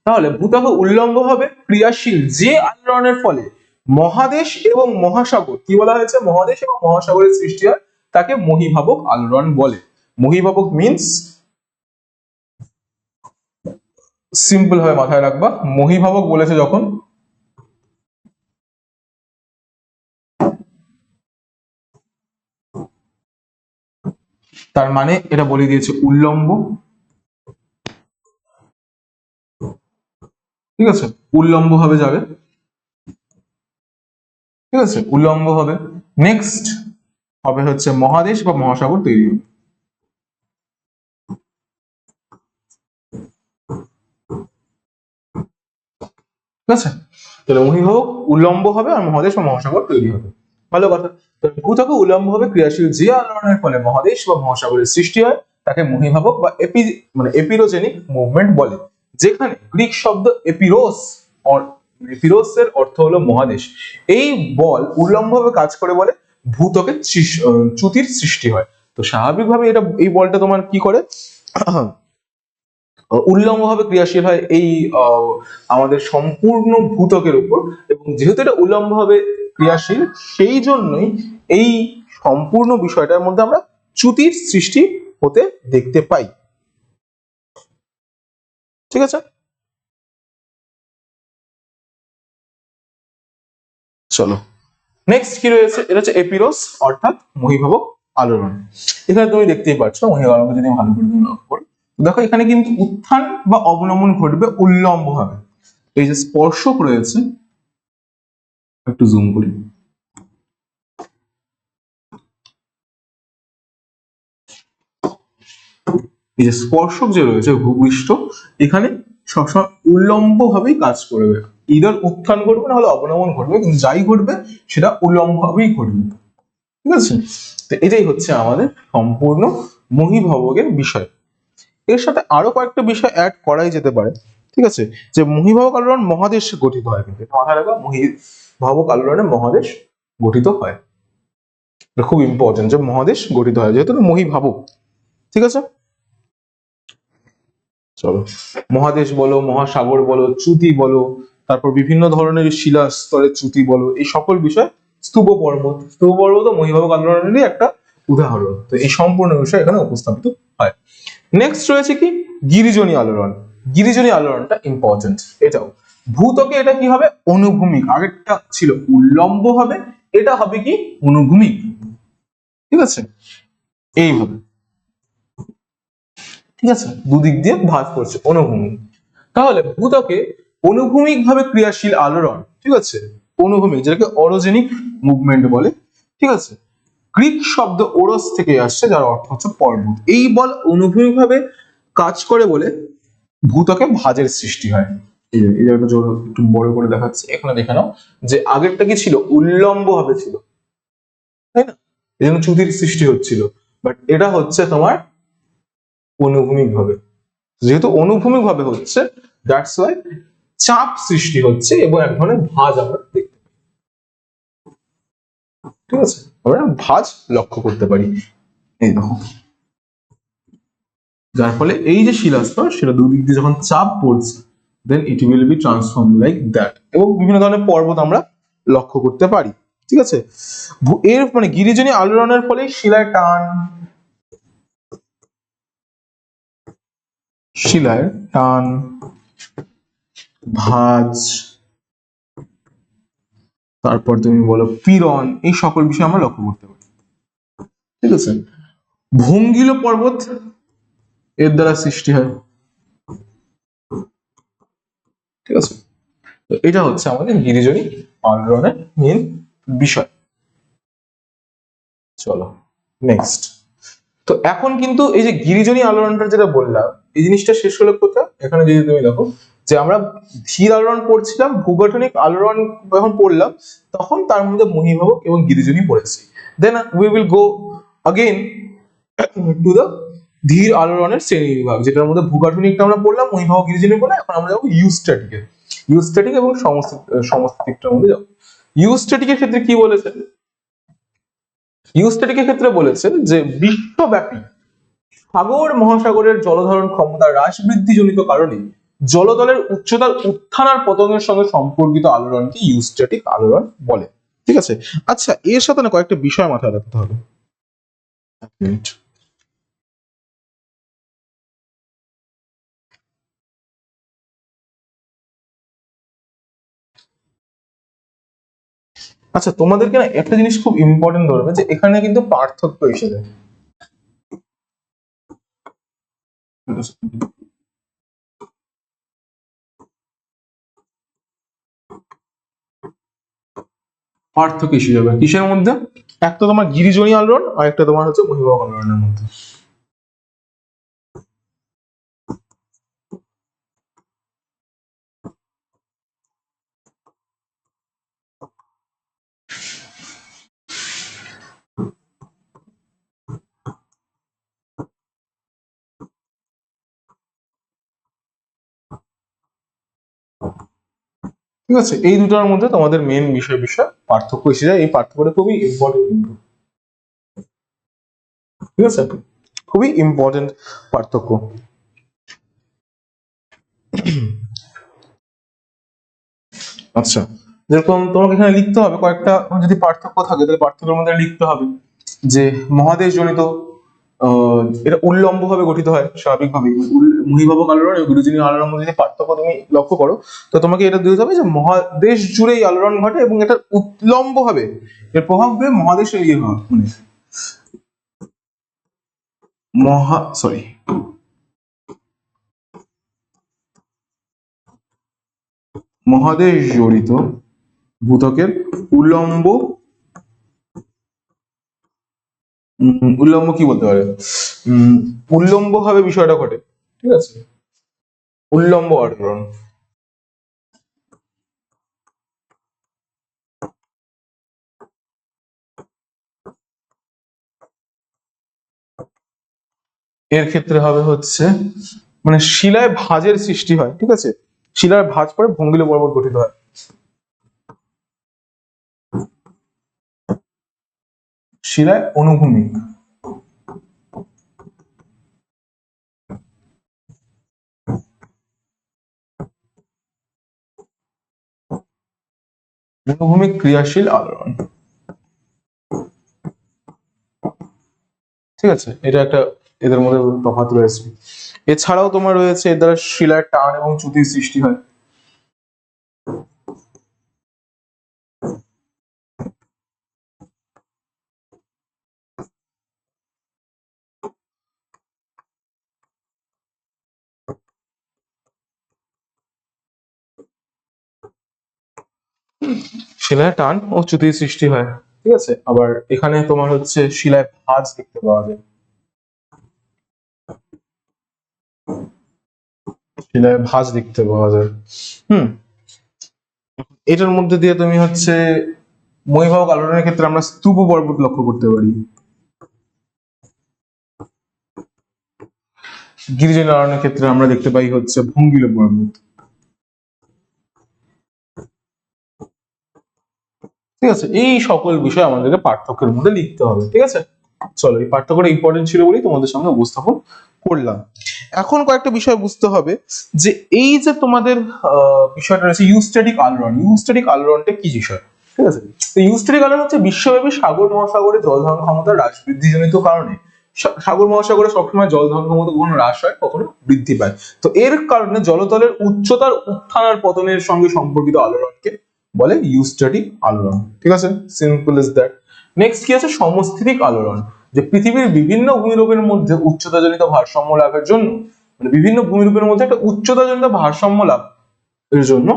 তাহলে ভূত্বকে উল্লম্ব ভাবে ক্রিয়াশীল যে আন্দোলনের ফলে মহাদেশ এবং মহাসাগর, কি বলা হয়েছে, মহাদেশ এবং মহাসাগরের সৃষ্টি হয়, তাকে মহীভাবক আলোড়ন বলে। মহীভাবক মিন্স, সিম্পল ভাবে মাথায় রাখবা, মহীভাবক বলেছে যখন, তার মানে এটা বলে দিয়েছে উল্লম্ব, ঠিক আছে, উল্লম্ব ভাবে যাবে, ঠিক আছে, উল্লম্ব হবে। নেক্সট হবে হচ্ছে মহাদেশ বা মহাসাগর তৈরি হবে, ঠিক আছে, তাহলে মহীভাবক উল্লম্ব হবে আর মহাদেশ বা মহাসাগর তৈরি হবে, ভালো কথা। তো ভূত্বকে উল্লম্ব ভাবে ক্রিয়াশীল যে আলোড়নের ফলে মহাদেশ বা মহাসাগরের সৃষ্টি হয়, তাকে মহীভাবক বা এপিরোজেনিক মুভমেন্ট বলে। যেখানে গ্রিক শব্দ এপিরোস, এপিরোসের অর্থ হলো মহাদেশ, এই বল উল্লম্বভাবে কাজ করে বলে ভূত্বকের চ্যুতির সৃষ্টি হয়। তো স্বাভাবিকভাবে এটা, এই বলটা তোমার কি করে, উল্লম্বভাবে ক্রিয়াশীল হয় এই আমাদের সম্পূর্ণ ভূত্বকের উপর, এবং যেহেতু এটা উল্লম্বভাবে ক্রিয়াশীল, সেই জন্যই এই সম্পূর্ণ বিষয়টার মধ্যে আমরা চ্যুতির সৃষ্টি হতে দেখতে পাই, ঠিক আছে। চলো নেক্সট কি রয়েছে, এটা হচ্ছে এপিরোস অর্থাৎ মহীভাবক আলোড়ন। এখানে তুমি দেখতেই পাচ্ছ মহীভাবক, যদি ভালো করে তুমি লক্ষ্য করো, দেখো এখানে কিন্তু উত্থান বা অবনমন ঘটবে উল্লম্ব ভাবে। এই যে স্পর্শক রয়েছে, একটু জুম করি, এই যে স্পর্শক যে রয়েছে ভূপৃষ্ঠ, এখানে সবসময় উল্লম্ব ভাবেই কাজ করবে, ইদার উত্থান ঘটবে না হলে অবনমন ঘটবে, কিন্তু যাই ঘটবে সেটা উল্লম্ব ভাবেই ঘটবে, ঠিক আছে। তো এটাই হচ্ছে আমাদের সম্পূর্ণ মহীভাবকের বিষয়। এর সাথে আরো কয়েকটা বিষয় অ্যাড করাই যেতে পারে, ঠিক আছে, যে মহীভাবক আলোড়ন মহাদেশ গঠিত হয়, কিন্তু এটা মাথায় রাখা, মহীভাবক আলোড়নে মহাদেশ গঠিত হয়, এটা খুব ইম্পর্টেন্ট যে মহাদেশ গঠিত হয়, যেহেতু মহীভাবক, ঠিক আছে। চলো, মহাদেশ বলো, মহাসাগর বলো, চ্যুতি বলো, তারপর বিভিন্ন ধরনের শিলা স্তরের চ্যুতি বলো, এই সকল বিষয়, স্তূপ পর্বত, স্তূপ পর্বত মহীভাবক আন্দোলনেরই একটা উদাহরণ। তো এই সম্পূর্ণ বিষয় এখানে উপস্থাপিত হয়। নেক্সট রয়েছে কি, গিরিজনী আলোড়ন। গিরিজনী আলোড়নটা ইম্পর্টেন্ট, এটাও ভূত্বকে, এটা কি হবে, অনুভূমিক, আগেরটা ছিল উল্লম্ব হবে, এটা হবে কি অনুভূমিক, ঠিক আছে, এইভাবে, ঠিক আছে, দুদিক দিয়ে ভাঁজ করছে, অনুভূমিক। তাহলে ভূত্বকে অনুভূমিক ভাবে ক্রিয়াশীল আলোড়ন, ঠিক আছে, অনুভূমিক, যেটাকে অরোজেনিক মুভমেন্ট বলে, ঠিক আছে, গ্রিক শব্দ ওরস থেকে আসছে, যার অর্থ হচ্ছে পর্বত। এই বল অনুভূমিক ভাবে কাজ করে বলে ভূত্বকে ভাঁজের সৃষ্টি হয়। এই যে একটা জোর একটু বড় করে দেখাচ্ছে, এখানে দেখে নাও যে আগেরটা কি ছিল, উল্লম্ব ভাবে ছিল, তাই না, এই জন্য চ্যুতির সৃষ্টি হচ্ছিল, বাট এটা হচ্ছে তোমার অনুভূমিক ভাবে, যেহেতু অনুভূমিক ভাবে হচ্ছে, দ্যাটস ওয়াই চাপ সৃষ্টি হচ্ছে এবং এক ধরনের ভাঁজ আমরা দেখতে পাই, ঠিক আছে, আমরা ভাঁজ লক্ষ্য করতে পারি, এই দেখো, যার ফলে এই যে শিলাস্তর, সেটা দুদিক দিয়ে যখন চাপ পড়ছে, then it will be transform like that, এবং বিভিন্ন ধরনের পর্বত আমরা লক্ষ্য করতে পারি, ঠিক আছে। এর মানে গিরিজনী আলোড়নের ফলে শিলায় টান, শিলায় টান, ভাঁজ, তারপর তুমি বলো পীড়ন, এই সকল বিষয় আমরা লক্ষ্য করতে পারি, ঠিক আছে। ভঙ্গিল পর্বত এর দ্বারা সৃষ্টি হয়, ঠিক আছে। তো এটা হচ্ছে আমাদের গিরিজনী আলোড়নের মেন বিষয়। চলো নেক্সট। তো এখন কিন্তু এই যে গিরিজনী আলোড়নটা যেটা বললাম, এই জিনিসটা শেষ হলো কোথায়, এখানে যদি তুমি দেখো যে আমরা ধীর আলোড়ন পড়ছিলাম, ভূগঠনিক আলোড়ন যখন পড়লাম তখন তার মধ্যে মহীভবক এবং গিরিজনী পড়েছি। Then we will go again to the ধীর আলোড়নের শ্রেণী বিভাগ, যেটার মধ্যে ভূগঠনিকটা আমরা পড়লাম, মহীভবক গিরিজনী পড়লাম। এখন আমরা যাবো ইউস্ট্যাটিকে, ইউস্ট্যাটিক এবং সমস্থিতিকটার মধ্যে যাবো। ইউস্ট্যাটিকের ক্ষেত্রে কি বলেছে? ইউস্ট্যাটিকের ক্ষেত্রে বলেছে যে বিশ্বব্যাপী সাগর মহাসাগরের জলধারণ ক্ষমতা হ্রাস বৃদ্ধি জনিত কারণে জলতলের উচ্চতার উত্থান আর পতনের সঙ্গে সম্পর্কিত আলোড়নকে ইউস্ট্যাটিক আলোড়ন বলে। ঠিক আছে, আচ্ছা এর সাথে না কয়েকটা বিষয় মাথায় রাখতে হবে। এক মিনিট। আচ্ছা তোমাদেরকে না একটা জিনিস খুব ইম্পর্টেন্ট ধরবে, যে এখানে কিন্তু পার্থক্য এসে যায়। পার্থক্য এসে যাবে কিসের মধ্যে? একটা তোমার গিরিজনী আলোড়ন আর একটা তোমার হচ্ছে মহীভবক আলোড়নের মধ্যে। ঠিক আছে, এই দুটোর মধ্যে তোমাদের মেন বিষয় পার্থক্য এসে যায়। এই পার্থক্যটা খুবই ইম্পর্টেন্ট কিন্তু। ঠিক আছে, খুবই ইম্পর্টেন্ট পার্থক্য। আচ্ছা, যেরকম তোমাকে এখানে লিখতে হবে কয়েকটা, যদি পার্থক্য থাকে তাহলে পার্থক্যের মধ্যে লিখতে হবে যে মহাদেশ জনিত এটা উল্লম্ব ভাবে গঠিত হয় স্বাভাবিকভাবে। মহীভবক আলোড়ন এবং গিরিজনী আলোড়নের মধ্যে যদি পার্থক্য তুমি লক্ষ্য করো, তো তোমাকে এটা দিতে হবে যে মহাদেশ জুড়ে এই আলোড়ন ঘটে এবং এটা উল্লম্ব ভাবে, এর প্রভাব পেয়ে মহাদেশে ইয়ে হয়, মানে মহাদেশ জড়িত ভূত্বকের উল্লম্ব উল্লম্ব কি বলতে পারে, উল্লম্ব ভাবে বিষয়টা ঘটে। ঠিক আছে, উল্লম্ব আলোড়ন। এর ক্ষেত্রে হবে হচ্ছে মানে শিলায় ভাঁজের সৃষ্টি হয়। ঠিক আছে, শিলার ভাঁজ পরে ভঙ্গিল পর্বত গঠিত হয়। শিলায় অনুভূমিক অনুভূমিক ক্রিয়াশীল আলোড়ন। ঠিক আছে, এটা একটা এদের মধ্যে তফাৎ রয়েছে। এছাড়াও তোমার রয়েছে এর দ্বারা শিলার টান এবং চ্যুতির সৃষ্টি হয়। শিলায় টান ও চ্যুতির সৃষ্টি হয়। ঠিক আছে, আবার এখানে তোমার হচ্ছে শিলায় ভাঁজ দেখতে পাওয়া যায়। শিলায় ভাঁজ দেখতে পাওয়া যায়। হুম, এটার মধ্যে দিয়ে তুমি হচ্ছে মহীভবক আলোড়নের ক্ষেত্রে আমরা স্তূপ পর্বত লক্ষ্য করতে পারি। গিরিজনী আলোড়নের ক্ষেত্রে আমরা দেখতে পাই হচ্ছে ভঙ্গিল পর্বত। ঠিক আছে, এই সকল বিষয় আমাদেরকে পার্থক্যের মধ্যে লিখতে হবে। ঠিক আছে, চলো এই পার্থক্যটা ইম্পর্টেন্ট ছিল বলেই তোমাদের সামনে উপস্থাপন করলাম। এখন কয়েকটা বিষয় বুঝতে হবে যে এই যে তোমাদের বিষয়টা রয়েছে ইউস্ট্যাটিক আলোড়ন। ইউস্ট্যাটিক আলোড়নটা কি বিষয়? ঠিক আছে, তো ইউস্ট্যাটিক আলোড়ন হচ্ছে বিশ্বব্যাপী সাগর মহাসাগরে জল ধারণ ক্ষমতা হ্রাস বৃদ্ধিজনিত কারণে। সাগর মহাসাগরে সবসময় জল ধারণ ক্ষমতা কখনো হ্রাস হয় কখনো বৃদ্ধি পায়। তো এর কারণে জলতলের উচ্চতার উত্থান আর পতনের সঙ্গে সম্পর্কিত আলোড়নকে বলে ইউস্ট্যাটিক আলোড়ন। ঠিক আছে, সিম্পল ইজ দ্যাট। নেক্সট কি আছে? সমস্থিতিক আলোড়ন, যে পৃথিবীর বিভিন্ন ভূমিরূপের মধ্যে উচ্চতাজনিত ভারসাম্য লাভের জন্য, মানে বিভিন্ন ভূমিরূপের মধ্যে একটা উচ্চতাজনিত ভারসাম্য লাভ এর জন্য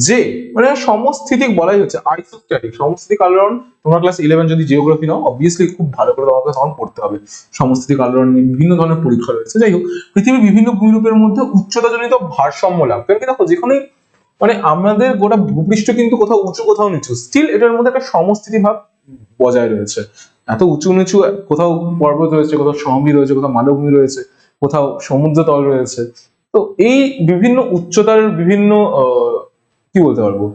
যে মানে সমস্থিতিক বলাই হচ্ছে আইসোস্ট্যাটিক সমস্থিতিক আলোড়ন। তোমরা ক্লাস 11 যদি জিওগ্রাফি নাও অবভিয়াসলি খুব ভালো করে তোমাকে তখন পড়তে হবে সমস্থিতিক আলোড়ন নিয়ে বিভিন্ন ধরনের পরীক্ষা রয়েছে। যাই হোক, পৃথিবীর বিভিন্ন ভূমিরূপের মধ্যে উচ্চতাজনিত ভারসাম্য লাভ, কারণ কি দেখো যেখানে মানে আমাদের গোটা ভূপৃষ্ঠ কিন্তু কোথাও উঁচু কোথাও নিচু, স্টিল এটার মধ্যে একটা সমস্থিতি ভাব বজায় রয়েছে। এত উঁচু নিচু, কোথাও পর্বত রয়েছে, কোথাও সমভূমি রয়েছে, কোথাও মালভূমি রয়েছে, কোথাও সমুদ্র তল রয়েছে। তো এই বিভিন্ন উচ্চতার বিভিন্ন কি বলতে পারবো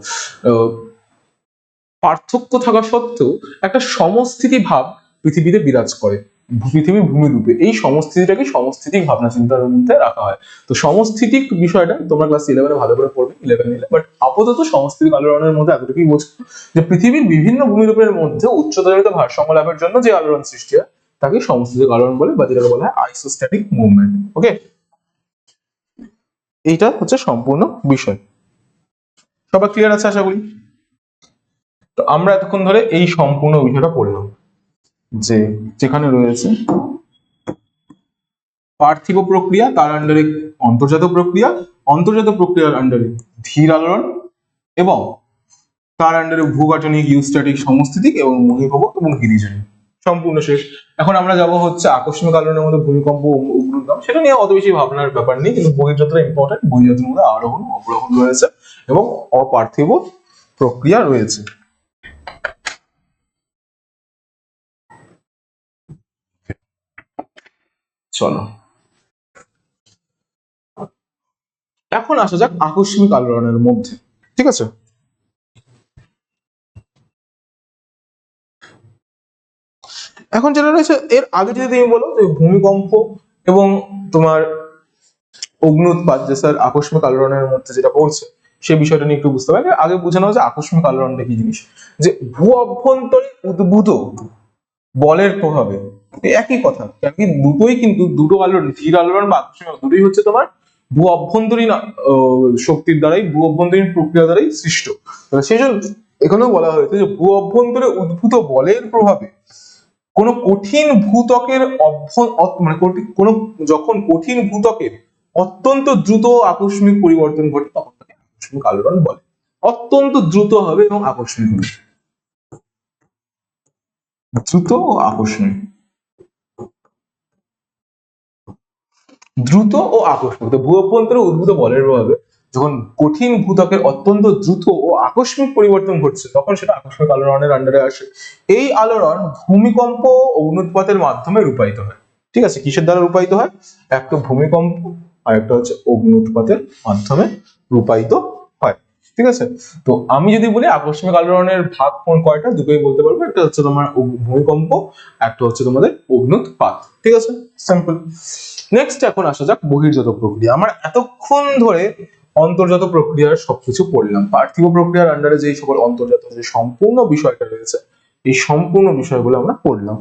পার্থক্য থাকা সত্ত্বেও একটা সমস্থিতি ভাব পৃথিবীতে বিরাজ করে পৃথিবীর ভূমিরূপে। এই সমস্থিতিটাকে সমস্থিতিক ভাবনা চিন্তার মধ্যে রাখা হয়। তো সমস্থিতিক বিষয়টা তোমরা ক্লাস 11-এ ভালো করে পড়বে, 11 নিলে। বাট আপাতত সমস্থিতিক আলোড়নের মধ্যে এতটুকুই বোঝো যে পৃথিবীর বিভিন্ন ভূমিরূপের মধ্যে উচ্চতাজনিত ভারসাম্য লাভের জন্য যে আলোড়ন সৃষ্টি হয় তাকে সমস্থিতিক আলোড়ন বলে, বা যেটাকে বলা হয় আইসোস্ট্যাটিক মুভমেন্ট। ওকে, এইটা হচ্ছে সম্পূর্ণ বিষয়। সবার ক্লিয়ার আছে আশা করি। তো আমরা এতক্ষণ ধরে এই সম্পূর্ণ বিষয়টা পড়লাম, যে যেখানে রয়েছে পার্থিব প্রক্রিয়া, তার আন্ডারে অন্তর্জাত প্রক্রিয়া, অন্তর্জাত প্রক্রিয়ার আন্ডারে ধীর আলোড়ন, এবং তার আন্ডারে ভূগাঠনিক ইউস্ট্যাটিক সমস্থিতিক, এবং মহীভবক এবং গিরিজনিক। সম্পূর্ণ শেষ। এখন আমরা যাব হচ্ছে আকস্মিক আলোড়নের মধ্যে ভূমিকম্প, অগ্নুদ্গম। সেটা নিয়ে অত বেশি ভাবনার ব্যাপার নেই, কিন্তু বহির্জাতটা ইম্পর্টেন্ট। বহির্জাতের মধ্যে আরোহণ, অবরোহণ রয়েছে এবং অপার্থিব প্রক্রিয়া রয়েছে। চলো এখন আসা যাক আকস্মিক আলোড়নের মধ্যে। ঠিক আছে, এখন যেটা রয়েছে এর আগে যদি তুমি বলো যে ভূমিকম্প এবং তোমার অগ্নুৎপাত, যে স্যার আকস্মিক আলোড়নের মধ্যে যেটা পড়ছে সেই বিষয়টা নিয়ে একটু বুঝতে পারবে। আগে বুঝে নাও যে আকস্মিক আলোড়নটা কি জিনিস। যে ভূ অভ্যন্তরে উদ্ভূত বলের প্রভাবে, একই কথা, কারণ কি দুটোই কিন্তু দুটো আলোড়ন, ধীর আলোড়ন বা আকস্মিক আলোড়ন, দুটোই হচ্ছে তোমার ভূ অভ্যন্তরীণ শক্তির দ্বারাই, ভূ অভ্যন্তরীণ প্রক্রিয়া দ্বারাই সৃষ্ট। সেই জন্য এখানেও বলা হয়েছে যে ভূ অভ্যন্তরে উদ্ভূত বলের প্রভাবে কোন কঠিন ভূত্বকের মানে কোন যখন কঠিন ভূত্বকের অত্যন্ত দ্রুত আকস্মিক পরিবর্তন ঘটে তখন তাকে আকস্মিক আলোড়ন বলে। অত্যন্ত দ্রুত হবে এবং আকস্মিক হবে, দ্রুত ও আকস্মিক, দ্রুত ও আকস্মিক। তো ভূ অভ্যন্তরে উদ্ভূত বলের প্রভাবে যখন কঠিন ভূত্বকের অত্যন্ত দ্রুত ও আকস্মিক পরিবর্তন ঘটছে তখন সেটা আকস্মিক আলোড়নের আন্ডারে আসে। এই আলোড়ন ভূমিকম্প ও অগ্নুৎপাতের মাধ্যমে রূপায়িত হয়। ঠিক আছে, কিসের দ্বারা রূপায়িত হয়? একটা ভূমিকম্প আর একটা হচ্ছে অগ্নুৎপাতের মাধ্যমে রূপায়িত হয়। ঠিক আছে, তো আমি যদি বলি আকস্মিক আলোড়নের ভাগ কোন কয়টা, দুটোই বলতে পারবো। একটা হচ্ছে তোমার ভূমিকম্প, একটা হচ্ছে তোমাদের অগ্নুৎপাত। ঠিক আছে, সিম্পল। নেক্সট এখন আসা যাক বহির্জাত প্রক্রিয়া। আমরা এতক্ষণ ধরে অন্তর্জাত প্রক্রিয়ার সবকিছু পড়লাম, পার্থিব প্রক্রিয়ার আন্ডারে যে সকল অন্তর্জাত যে সম্পূর্ণ বিষয়টা রয়েছে এই সম্পূর্ণ বিষয়গুলো আমরা পড়লাম।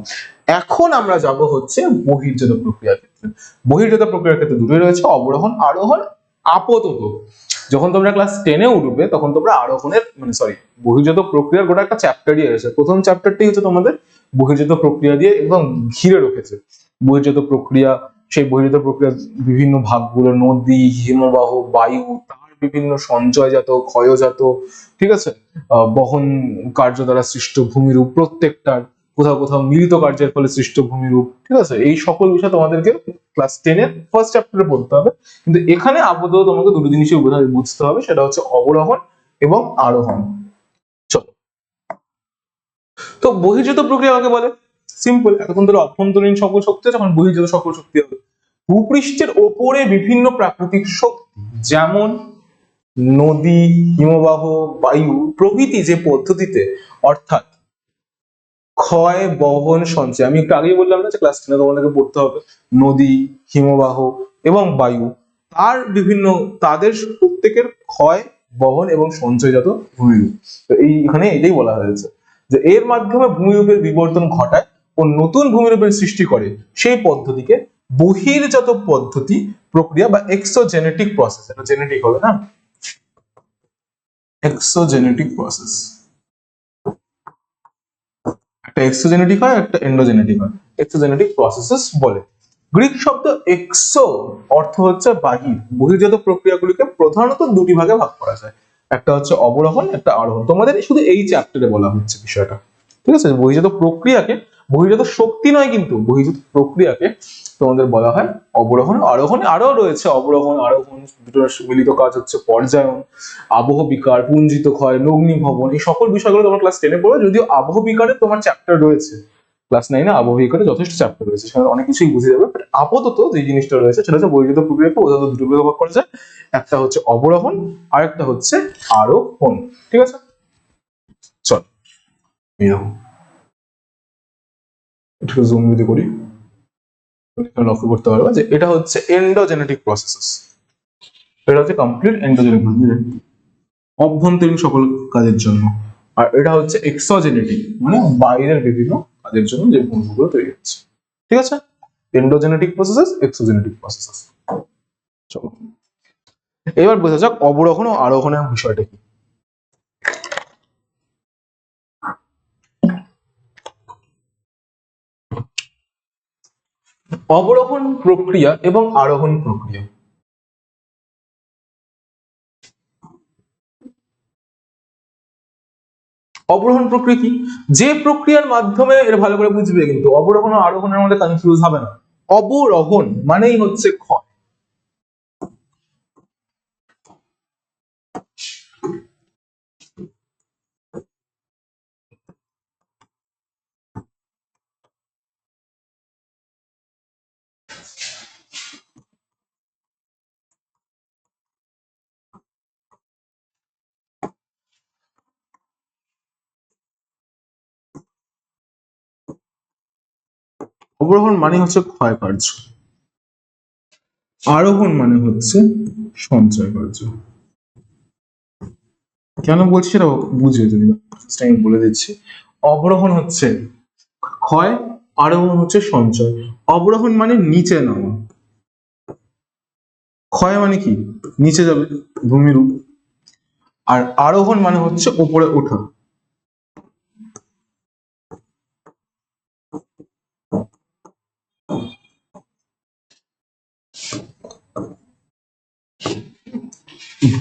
এখন আমরা যাব হচ্ছে বহির্জাত প্রক্রিয়ার ক্ষেত্রে। বহির্জাত প্রক্রিয়ার ক্ষেত্রে দুটোই রয়েছে, অবরোহণ, আরোহণ। আপাতত যখন তোমরা ক্লাস 10-এ উঠবে তখন তোমরা আরোহণের মানে সরি বহির্জাত প্রক্রিয়ার গোটা একটা চ্যাপ্টারই আছে। প্রথম চ্যাপ্টারটি হচ্ছে তোমাদের বহির্জাত প্রক্রিয়া দিয়ে একদম ঘিরে রেখেছে। বহির্জাত প্রক্রিয়া, সেই বহির্জাত প্রক্রিয়ার বিভিন্ন ভাগগুলো নদী, হিমবাহ, বায়ু, তার বিভিন্ন সঞ্চয়জাত, ক্ষয়জাত, ঠিক আছে, বহন কার্য দ্বারা সৃষ্ট ভূমিরূপ প্রত্যেকটার, কোথাও কোথাও মিলিত কার্যের ফলে সৃষ্ট ভূমিরূপ। ঠিক আছে, এই সকল বিষয় তোমাদেরকে ক্লাস 10-এর ফার্স্ট চ্যাপ্টারে পড়তে হবে। কিন্তু এখানে আপাতত তোমাকে দুটো জিনিসই বুঝতে হবে, সেটা হচ্ছে অবরোহণ এবং আরোহণ। চলো, তো বহির্জাত প্রক্রিয়া কাকে বলে? সিম্পল, এতক্ষণ ধরে অভ্যন্তরীণ সকল শক্তি আছে, এখন বহির্জাত সকল শক্তি হবে। ভূপৃষ্ঠের ওপরে বিভিন্ন প্রাকৃতিক শক্তি যেমন নদী, হিমবাহ, বায়ু প্রভৃতি যে পদ্ধতিতে, অর্থাৎ ক্ষয়, বহন, সঞ্চয়, আমি একটু আগেই বললাম না যে ক্লাস 10-এ তোমাদেরকে পড়তে হবে নদী, হিমবাহ এবং বায়ু, তার বিভিন্ন তাদের প্রত্যেকের ক্ষয়, বহন এবং সঞ্চয়জাত ভূমিরূপ। তো এখানে এটাই বলা হয়েছে যে এর মাধ্যমে ভূমিরূপের বিবর্তন ঘটায় ও নতুন ভূমিরূপের সৃষ্টি করে সেই পদ্ধতিকে বহির্জাত পদ্ধতি প্রক্রিয়া বা এক্সোজেনেটিক প্রসেস, এটা জেনেটিক হবে না, এক্সোজেনেটিক প্রসেস। একটা এক্সোজেনেটিক হয়, একটা এন্ডোজেনেটিক হয়, এক্সোজেনেটিক প্রসেসেস বলে। গ্রিক শব্দ এক্সো অর্থ হচ্ছে বাহির। বহির্জাত প্রক্রিয়াগুলিকে প্রধানত দুটি ভাগে ভাগ করা যায়, একটা হচ্ছে অবরোহণ, একটা আরোহণ। তোমাদের শুধু এই চ্যাপ্টারে বলা হচ্ছে বিষয়টা, ঠিক আছে? বহির্জাত প্রক্রিয়াকে, বহির্জাত শক্তি নয় কিন্তু, বহির্জাত প্রক্রিয়াকে তোমাদের বলা হয় অবরোহণ আরোহণ। আরো রয়েছে অবরোহণ আরোহণ, দুটোর মিলিত কাজ হচ্ছে পর্যায়ন, আবহ বিকার, পুঞ্জিত ক্ষয়, লগ্নিভবন। এই সকল বিষয়গুলো তোমার ক্লাস 10-এ পড়বে। যদিও আবহ বিকারে তোমার চ্যাপ্টার রয়েছে, ক্লাস 9-এ আবহ বিকারে যথেষ্ট চ্যাপ্টার রয়েছে, সেখানে অনেক কিছুই বুঝে যাবে। বাট আপাতত যে জিনিসটা রয়েছে সেটা হচ্ছে বহির্জাত প্রক্রিয়াকে প্রধানত দুটো ভাগে ভাগ করা যায়, একটা হচ্ছে অবরোহণ আর একটা হচ্ছে আরোহণ, ঠিক আছে? চল এই দেখো, একটু জুম যদি করি লক্ষ্য করতে পারবে যে এটা হচ্ছে এন্ডোজেনেটিক প্রসেসেস। এটা হচ্ছে কমপ্লিট এন্ডোজেনিক প্রসেস, অভ্যন্তরীণ সকল কাজের জন্য। আর এটা হচ্ছে এক্সোজেনেটিক, মানে বাইরের বিভিন্ন কাজের জন্য যে ভূমিগুলো তৈরি হচ্ছে, ঠিক আছে? এন্ডোজেনেটিক প্রসেসেস, এক্সোজেনেটিক প্রসেসেস। চলো এবার বোঝা যাক অবরোহণ ও আরোহণের বিষয়টা কি। অবরোহণ প্রক্রিয়া এবং আরোহণ প্রক্রিয়া। অবরোহণ প্রক্রিয়া কি? যে প্রক্রিয়ার মাধ্যমে, এটা ভালো করে বুঝবে কিন্তু, অবরোহণ ও আরোহণের মধ্যে কনফিউজ হবে না। অবরোহণ মানেই হচ্ছে ক্ষয়, অবরোহণ মানে হচ্ছে ক্ষয় কার্য, আরোহণ মানে হচ্ছে সঞ্চয় কার্য। কেন বলছি সেটা বুঝে তুমি, আমি বলে দিচ্ছি। অবরোহণ হচ্ছে ক্ষয়, আরোহণ হচ্ছে সঞ্চয়। অবরোহণ মানে নিচে নামা, ক্ষয় মানে কি নিচে যাবে ভূমিরূপ, আর আরোহণ মানে হচ্ছে উপরে ওঠা।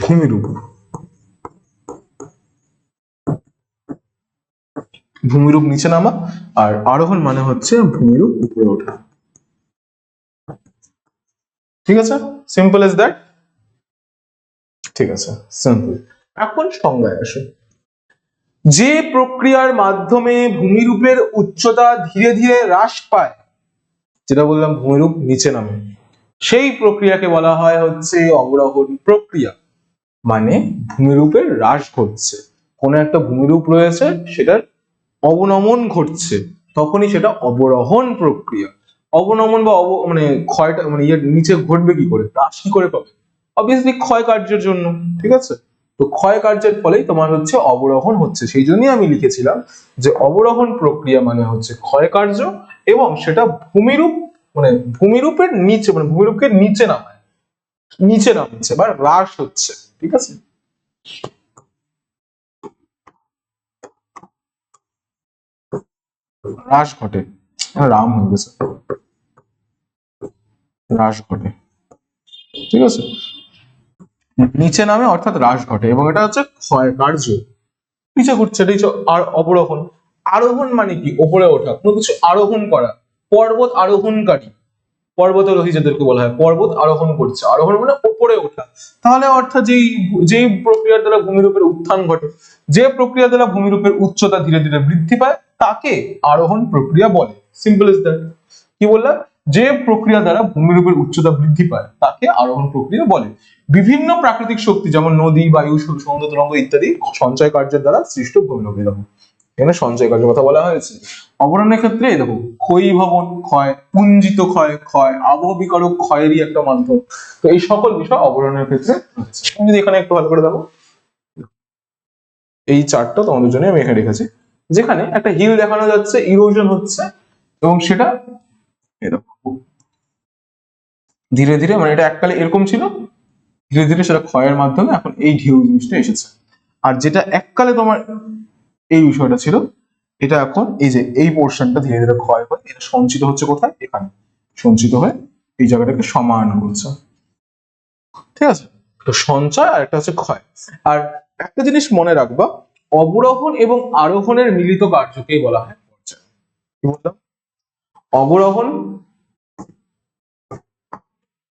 ভূমিরূপ, ভূমিরূপ নিচে নামা, আর আরোহণ মানে হচ্ছে ভূমিরূপ উপরে ওঠা, ঠিক আছে? সিম্পল এজ দ্যাট, ঠিক আছে, সিম্পল। এখন সংজ্ঞায় আসে। যে প্রক্রিয়ার মাধ্যমে ভূমিরূপের উচ্চতা ধীরে ধীরে হ্রাস পায়, যেটা বললাম ভূমিরূপ নিচে নামে, সেই প্রক্রিয়াকে বলা হয় হচ্ছে অবরোহণ প্রক্রিয়া। মানে ভূমিরূপের হ্রাস ঘটছে, কোনো একটা ভূমিরূপ রয়েছে সেটার অবনমন ঘটছে, তখনই সেটা অবরোহণ প্রক্রিয়া। অবনমন বা মানে ক্ষয়টা মানে ইয়ে নিচে ঘটবে কি করে, হ্রাস কি করে পাবে? অবভিয়াসলি ক্ষয় কার্যের জন্য, ঠিক আছে? তো ক্ষয় কার্যের ফলেই তোমার হচ্ছে অবরোহণ হচ্ছে। সেই জন্যই আমি লিখেছিলাম যে অবরোহণ প্রক্রিয়া মানে হচ্ছে ক্ষয় কার্য, এবং সেটা ভূমিরূপ মানে ভূমিরূপের নিচে, মানে ভূমিরূপকে নিচে নামায়, নিচে নামছে বা হ্রাস হচ্ছে, ঠিক আছে? হ্রাস ঘটে, রাম হয়ে গেছে, হ্রাস ঘটে, ঠিক আছে? নিচে নামে অর্থাৎ হ্রাস ঘটে, এবং এটা হচ্ছে ক্ষয় কার্য, নিচে ঘটছে, এটাই আর অবরোহণ। আরোহণ মানে কি ওপরে ওঠা, কোনো কিছু আরোহণ করা, পর্বত আরোহণকারী, পর্বতারোহী যাদেরকে বলা হয়, পর্বত আরোহণ করছে, আরোহণ মানে ওপরে ওঠা। তাহলে অর্থাৎ যেই প্রক্রিয়ার দ্বারা ভূমিরূপের উত্থান ঘটে, যে প্রক্রিয়া দ্বারা ভূমিরূপের উচ্চতা ধীরে ধীরে বৃদ্ধি পায়, তাকে আরোহণ প্রক্রিয়া বলে। Simple is that. কি বললাম? যে প্রক্রিয়া দ্বারা ভূমিরূপের উচ্চতা বৃদ্ধি পায় তাকে আরোহণ প্রক্রিয়া বলে। বিভিন্ন প্রাকৃতিক শক্তি যেমন নদী, বায়ু, সমুদ্র তরঙ্গ ইত্যাদি সঞ্চয় কার্যের দ্বারা সৃষ্ট ভূমিরূপ। এরকম এখানে সঞ্চয় কার্যের কথা বলা হয়েছে। অবরোহণের ক্ষেত্রে দেখো ক্ষয়ীভবন ক্ষয়, পুঞ্জিত ক্ষয় ক্ষয়, আবহ বিকারক ক্ষয়েরই একটা মাধ্যম। তো এই সকল বিষয় অবরোহণের ক্ষেত্রে রয়েছে। তুমি যদি এখানে একটু ভালো করে দেখো, এই চার্টটা তোমাদের জন্য আমি এখানে রেখেছি, যেখানে একটা হিল দেখানো যাচ্ছে, ইরোশন হচ্ছে, এবং সেটা এরকম ধীরে ধীরে, মানে এটা এককালে এরকম ছিল, ধীরে ধীরে সেটা ক্ষয়ের মাধ্যমে এখন এই ঢেউ জিনিসটা এসেছে। আর যেটা এককালে তোমার এই বিষয়টা ছিল, এটা এখন এই যে এই পোর্শনটা ধীরে ধীরে ক্ষয় হয়, এটা সঞ্চিত হচ্ছে কোথায়, এখানে। সঞ্চিত হয়ে এই জায়গাটাকে সমান করছে। ঠিক আছে, তো সঞ্চয় আর একটা হচ্ছে ক্ষয়। আর একটা জিনিস মনে রাখবা, অবরোহণ এবং আরোহণের মিলিত কার্যকেই বলা হয় পর্যায়। কি বললাম? অবরোহণ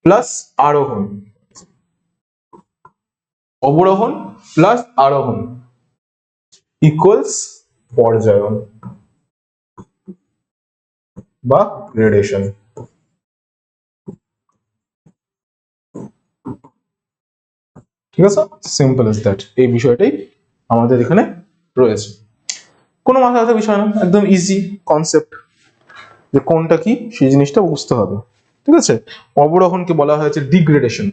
প্লাস আরোহণ, অবরোহণ প্লাস আরোহণ ইকুয়ালস পর্যায়ন বা গ্রেডেশন। ঠিক আছে, সিম্পল এজ দ্যাট। এই বিষয়টাই আমাদের এখানে রয়েছে, কোনো মাথা ব্যথার বিষয় না, একদম ইজি কনসেপ্ট, যে কোনটা কি সেই জিনিসটা বুঝতে হবে। ঠিক আছে, অবরোহণকে বলা হয়েছে ডিগ্রেডেশন,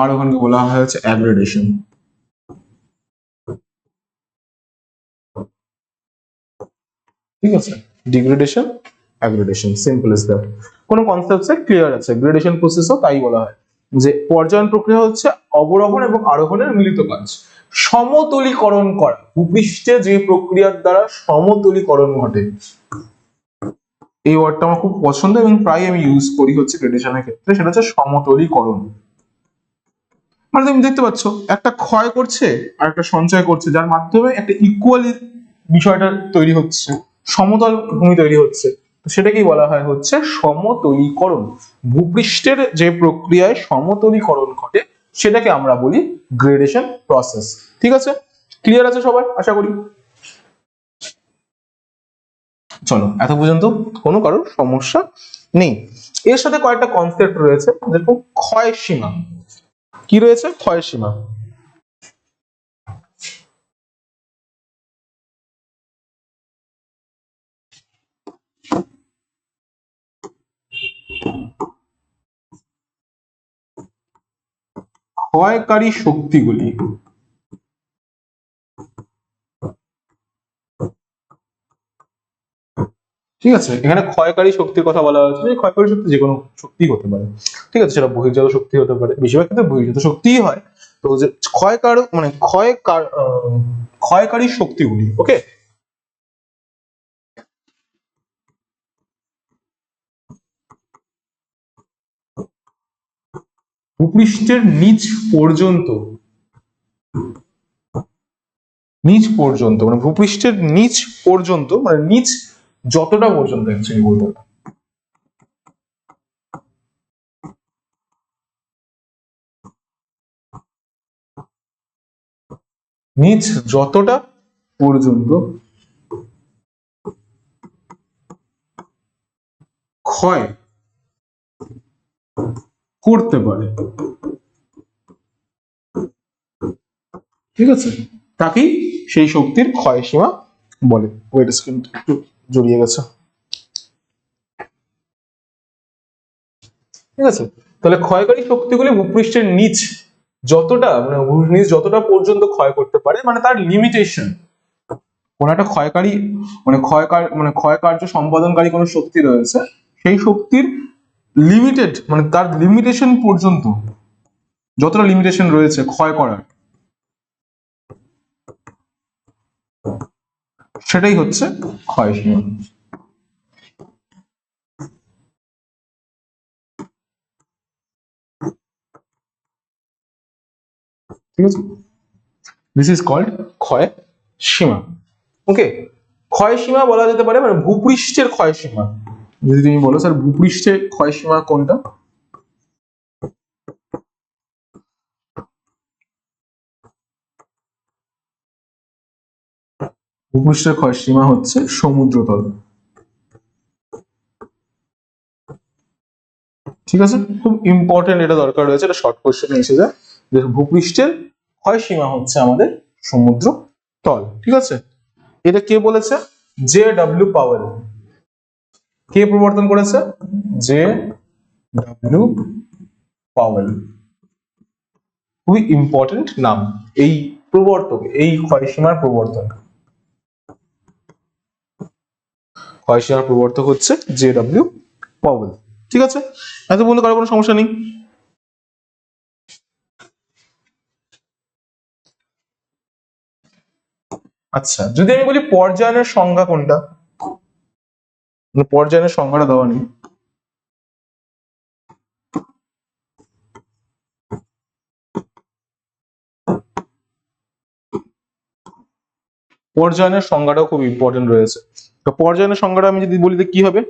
আরোহণকে বলা হয়েছে অ্যাগ্রেডেশন। ঠিক আছে, ডিগ্রেডেশন অ্যাগ্রেডেশন, সিম্পল এজ দ্যাট। কোন কনসেপ্টে ক্লিয়ার আছে। গ্রেডেশন প্রসেসও তাই বলা হয়, যে পর্যায়ন প্রক্রিয়া হচ্ছে অবরোহণ এবং আরোহণের মিলিত কাজ। সমতলীকরণ করা, ভূপৃষ্ঠে যে প্রক্রিয়ার দ্বারা সমতলীকরণ ঘটে, এই ওয়ার্ডটা আমার খুব পছন্দ এবং প্রায় আমি ইউজ করি হচ্ছে গ্রেডেশনের ক্ষেত্রে, সেটা হচ্ছে সমতলীকরণ। মানে তুমি দেখতে পাচ্ছ একটা ক্ষয় করছে আর একটা সঞ্চয় করছে, যার মাধ্যমে একটা ইকুয়ালি বিষয়টা তৈরি হচ্ছে, সমতল ভূমি তৈরি হচ্ছে। তো সেটাকেই বলা হয় হচ্ছে সমতলীকরণ। ভূপৃষ্ঠের যে প্রক্রিয়ায় সমতলীকরণ ঘটে সেটাকে আমরা বলি গ্রেডেশন প্রসেস। ঠিক আছে, ক্লিয়ার আছে সবার আশা করি। চলো, এত পর্যন্ত কোনো কারোর সমস্যা নেই। এর সাথে কয়েকটা কনসেপ্ট রয়েছে, যেরকম ক্ষয় সীমা। কি রয়েছে? ক্ষয় সীমা। ক্ষয়কারী শক্তিগুলি, ঠিক আছে, এখানে ক্ষয়কারী শক্তির কথা বলা হয়েছে। যে ক্ষয়কারী শক্তি যে কোনো শক্তি হতে পারে, ঠিক আছে, সেটা বহির্জাত শক্তি হতে পারে, বেশিরভাগ ক্ষেত্রে বহির্জাত শক্তিই হয়। তো যে ক্ষয়কারক মানে ক্ষয়কারী শক্তিগুলি, ওকে। ভূপৃষ্ঠের নিচ পর্যন্ত মানে ভূপৃষ্ঠের নিচ পর্যন্ত, মানে নিচ যতটা পর্যন্ত অ্যাকচুয়ালি বলতে হবে, নিচ যতটা পর্যন্ত ক্ষয় করতে পারে, ঠিক আছে, তাকেই সেই শক্তির ক্ষয় সীমা বলে। ওয়েট, স্ক্রিনটা একটু জড়িয়ে গেছে। ঠিক আছে, তাহলে ক্ষয়কারী শক্তিগুলি ভূপৃষ্ঠের নিচ যতটা মানে নিচ যতটা পর্যন্ত ক্ষয় করতে পারে, মানে তার লিমিটেশন। কোন একটা ক্ষয়কারী মানে ক্ষয় কার্য সম্পাদনকারী কোন শক্তি রয়েছে, সেই শক্তির লিমিটেড মানে তার লিমিটেশন পর্যন্ত যতটা লিমিটেশন রয়েছে ক্ষয় করার, সেটাই হচ্ছে ক্ষয়সীমা। ঠিক আছে, দিস ইজ কল্ড ক্ষয় সীমা। ওকে, ক্ষয় সীমা বলা যেতে পারে মানে ভূপৃষ্ঠের ক্ষয় সীমা। যদি তুমি বলো স্যার ভূপৃষ্ঠের ক্ষয় সীমা কোনটা, ভূপৃষ্ঠের ক্ষয় সীমা হচ্ছে সমুদ্রতল। ঠিক আছে, খুব ইম্পর্টেন্ট, এটা দরকার রয়েছে, এটা শর্ট কোশ্চেনে এসে যায় যে ভূপৃষ্ঠের ক্ষয় সীমা হচ্ছে আমাদের সমুদ্র তল। ঠিক আছে, এটা কে বলেছে? J W Powell. কে প্রবর্তন করেছে? J W Powell. খুবই ইম্পর্টেন্ট নাম এই প্রবর্তক, এই ক্ষয়সীমার প্রবর্তক। ক্ষয়সীমার প্রবর্তক হচ্ছে জে ডব্লিউ পাওয়েল। ঠিক আছে, এত বলতে কারো কোনো সমস্যা নেই। আচ্ছা, যদি আমি বলি পর্যায়নের সংজ্ঞা কোনটা, পর্যায়নের সংজ্ঞাটা দেওয়া নেই। পর্যায়নের সংজ্ঞাটাও খুব ইম্পর্টেন্ট রয়েছে। তো পর্যায়নের সংজ্ঞাটা আমি যদি বলি কি হবে,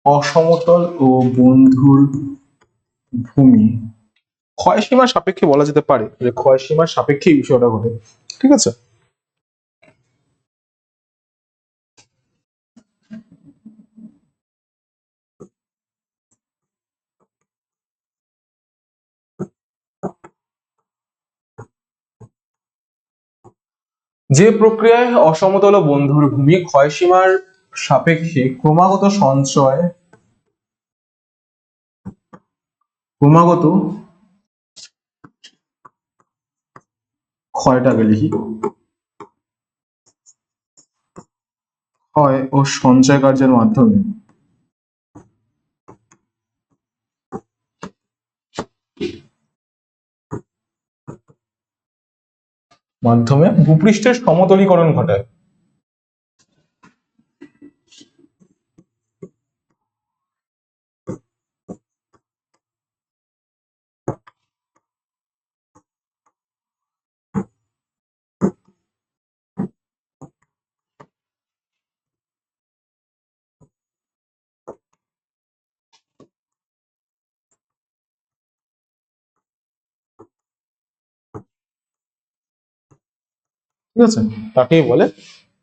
অসমতল ও বন্ধুর ভূমি ক্ষয়সীমার সাপেক্ষে বলা যেতে পারে যে ক্ষয়সীমার সাপেক্ষে এই বিষয়টা ঘটে। ঠিক আছে, যে প্রক্রিয়ায় অসমতল ও বন্ধুর ভূমি ক্ষয়সীমার সাপেক্ষে ক্রমাগত ক্ষয়টাকে লিখি, ক্ষয় ও সঞ্চয় কার্যের মাধ্যমে ভূপৃষ্ঠের সমতলীকরণ ঘটায়। ঠিক আছে, তাকেই বলে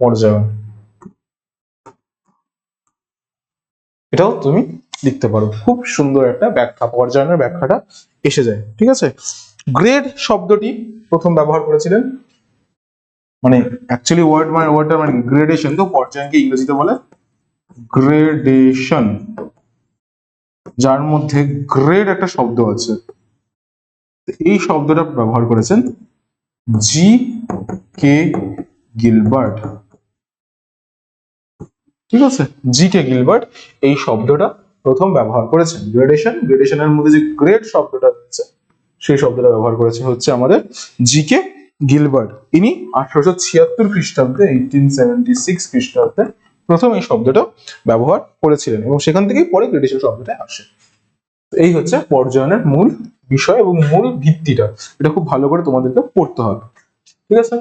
পর্যায়ন। এটাও তুমি লিখতে পারো, খুব সুন্দর একটা ব্যাখ্যা, পর্যায়নের ব্যাখ্যাটা এসে যায়। ঠিক আছে, গ্রেড শব্দটি প্রথম ব্যবহার করেছিলেন, মানে অ্যাকচুয়ালি ওয়ার্ডটা মানে গ্রেডেশন, তো পর্যায়নকে ইংরেজিতে বলে গ্রেডেশন, যার মধ্যে গ্রেড একটা শব্দ আছে, এই শব্দটা ব্যবহার করেছেন জি কে গিলবার্ট। ঠিক আছে, জি কে গিলবার্ট এই শব্দটা প্রথম ব্যবহার করেছেন। গ্রেডেশনের মধ্যে যে গ্রেড শব্দটা রয়েছে সেই শব্দটা ব্যবহার করেছে হচ্ছে আমাদের জি কে গিলবার্ট। ইনি 1876 খ্রিস্টাব্দে 1876 খ্রিস্টাব্দে প্রথম এই শব্দটা ব্যবহার করেছিলেন এবং সেখান থেকেই পরে গ্রেডেশন শব্দটা আসে। এই হচ্ছে পর্যায়নের মূল বিষয় এবং মূল ভিত্তিটা, এটা খুব ভালো করে তোমাদেরকে পড়তে হবে। ঠিক আছে,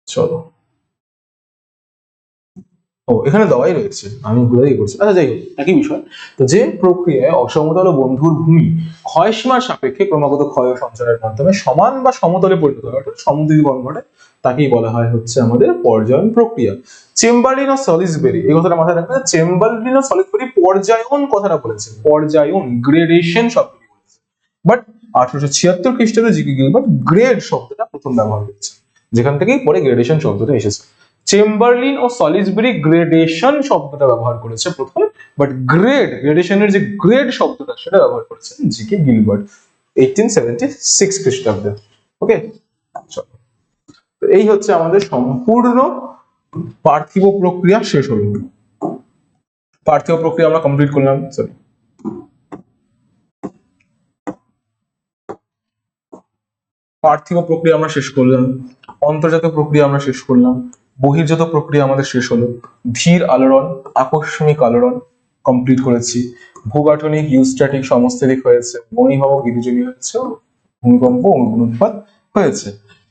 চলো। ও, এখানে দেওয়াই রয়েছে, আমি ভুলেই করছি। আচ্ছা, যাই হোক, একই বিষয়। তো যে প্রক্রিয়ায় অসমতল ও বন্ধুর ভূমি ক্ষয়সীমার সাপেক্ষে ক্রমাগত ক্ষয় ও সঞ্চারের মাধ্যমে সমান বা সমতলে পরিণত হয়, অর্থাৎ সমদ্বিকরণ ঘটে, তাকেই বলা হয় হচ্ছে আমাদের পর্যায়ন প্রক্রিয়া। চেম্বারলিন ও সলিসবেরি, এই কথাটা মাথায় রাখবে, চেম্বারলিন ও সলিসবেরি পর্যায়ন কথাটা বলেছে, পর্যায়ন গ্রেডেশন শব্দটি বলেছে, বাট 1876 খ্রিস্টাব্দে জি কে গিলবার্ট গ্রেড শব্দটা প্রথম ব্যবহার করেছে, যেখান থেকেই পরে গ্রেডেশন শব্দটা এসেছে। চেম্বারলিন ও সলিসবেরি গ্রেডেশন শব্দটা ব্যবহার করেছে প্রথম, বাট গ্রেডেশনের যে গ্রেড শব্দটা সেটা ব্যবহার করেছেন জি কে গিলবার্ট 1876 খ্রিস্টাব্দে। ওকে, চলো। তো এই হচ্ছে আমাদের সম্পূর্ণ পার্থিব প্রক্রিয়া শেষ হলো। পার্থিব প্রক্রিয়া আমরা কমপ্লিট করলাম, সরি, পার্থিব প্রক্রিয়া আমরা শেষ করলাম, অন্তর্জাত প্রক্রিয়া আমরা শেষ করলাম, বহির্জাত প্রক্রিয়া আমাদের শেষ হলো, ধীর আলোড়ন, আকস্মিক আলোড়ন কমপ্লিট করেছি, ভূগাঠনিক ইউস্ট্যাটিক সমস্থলিক হয়েছে, মণিভব গিরিজনী হয়েছে, ভূমিকম্প অনুৎপাত হয়েছে,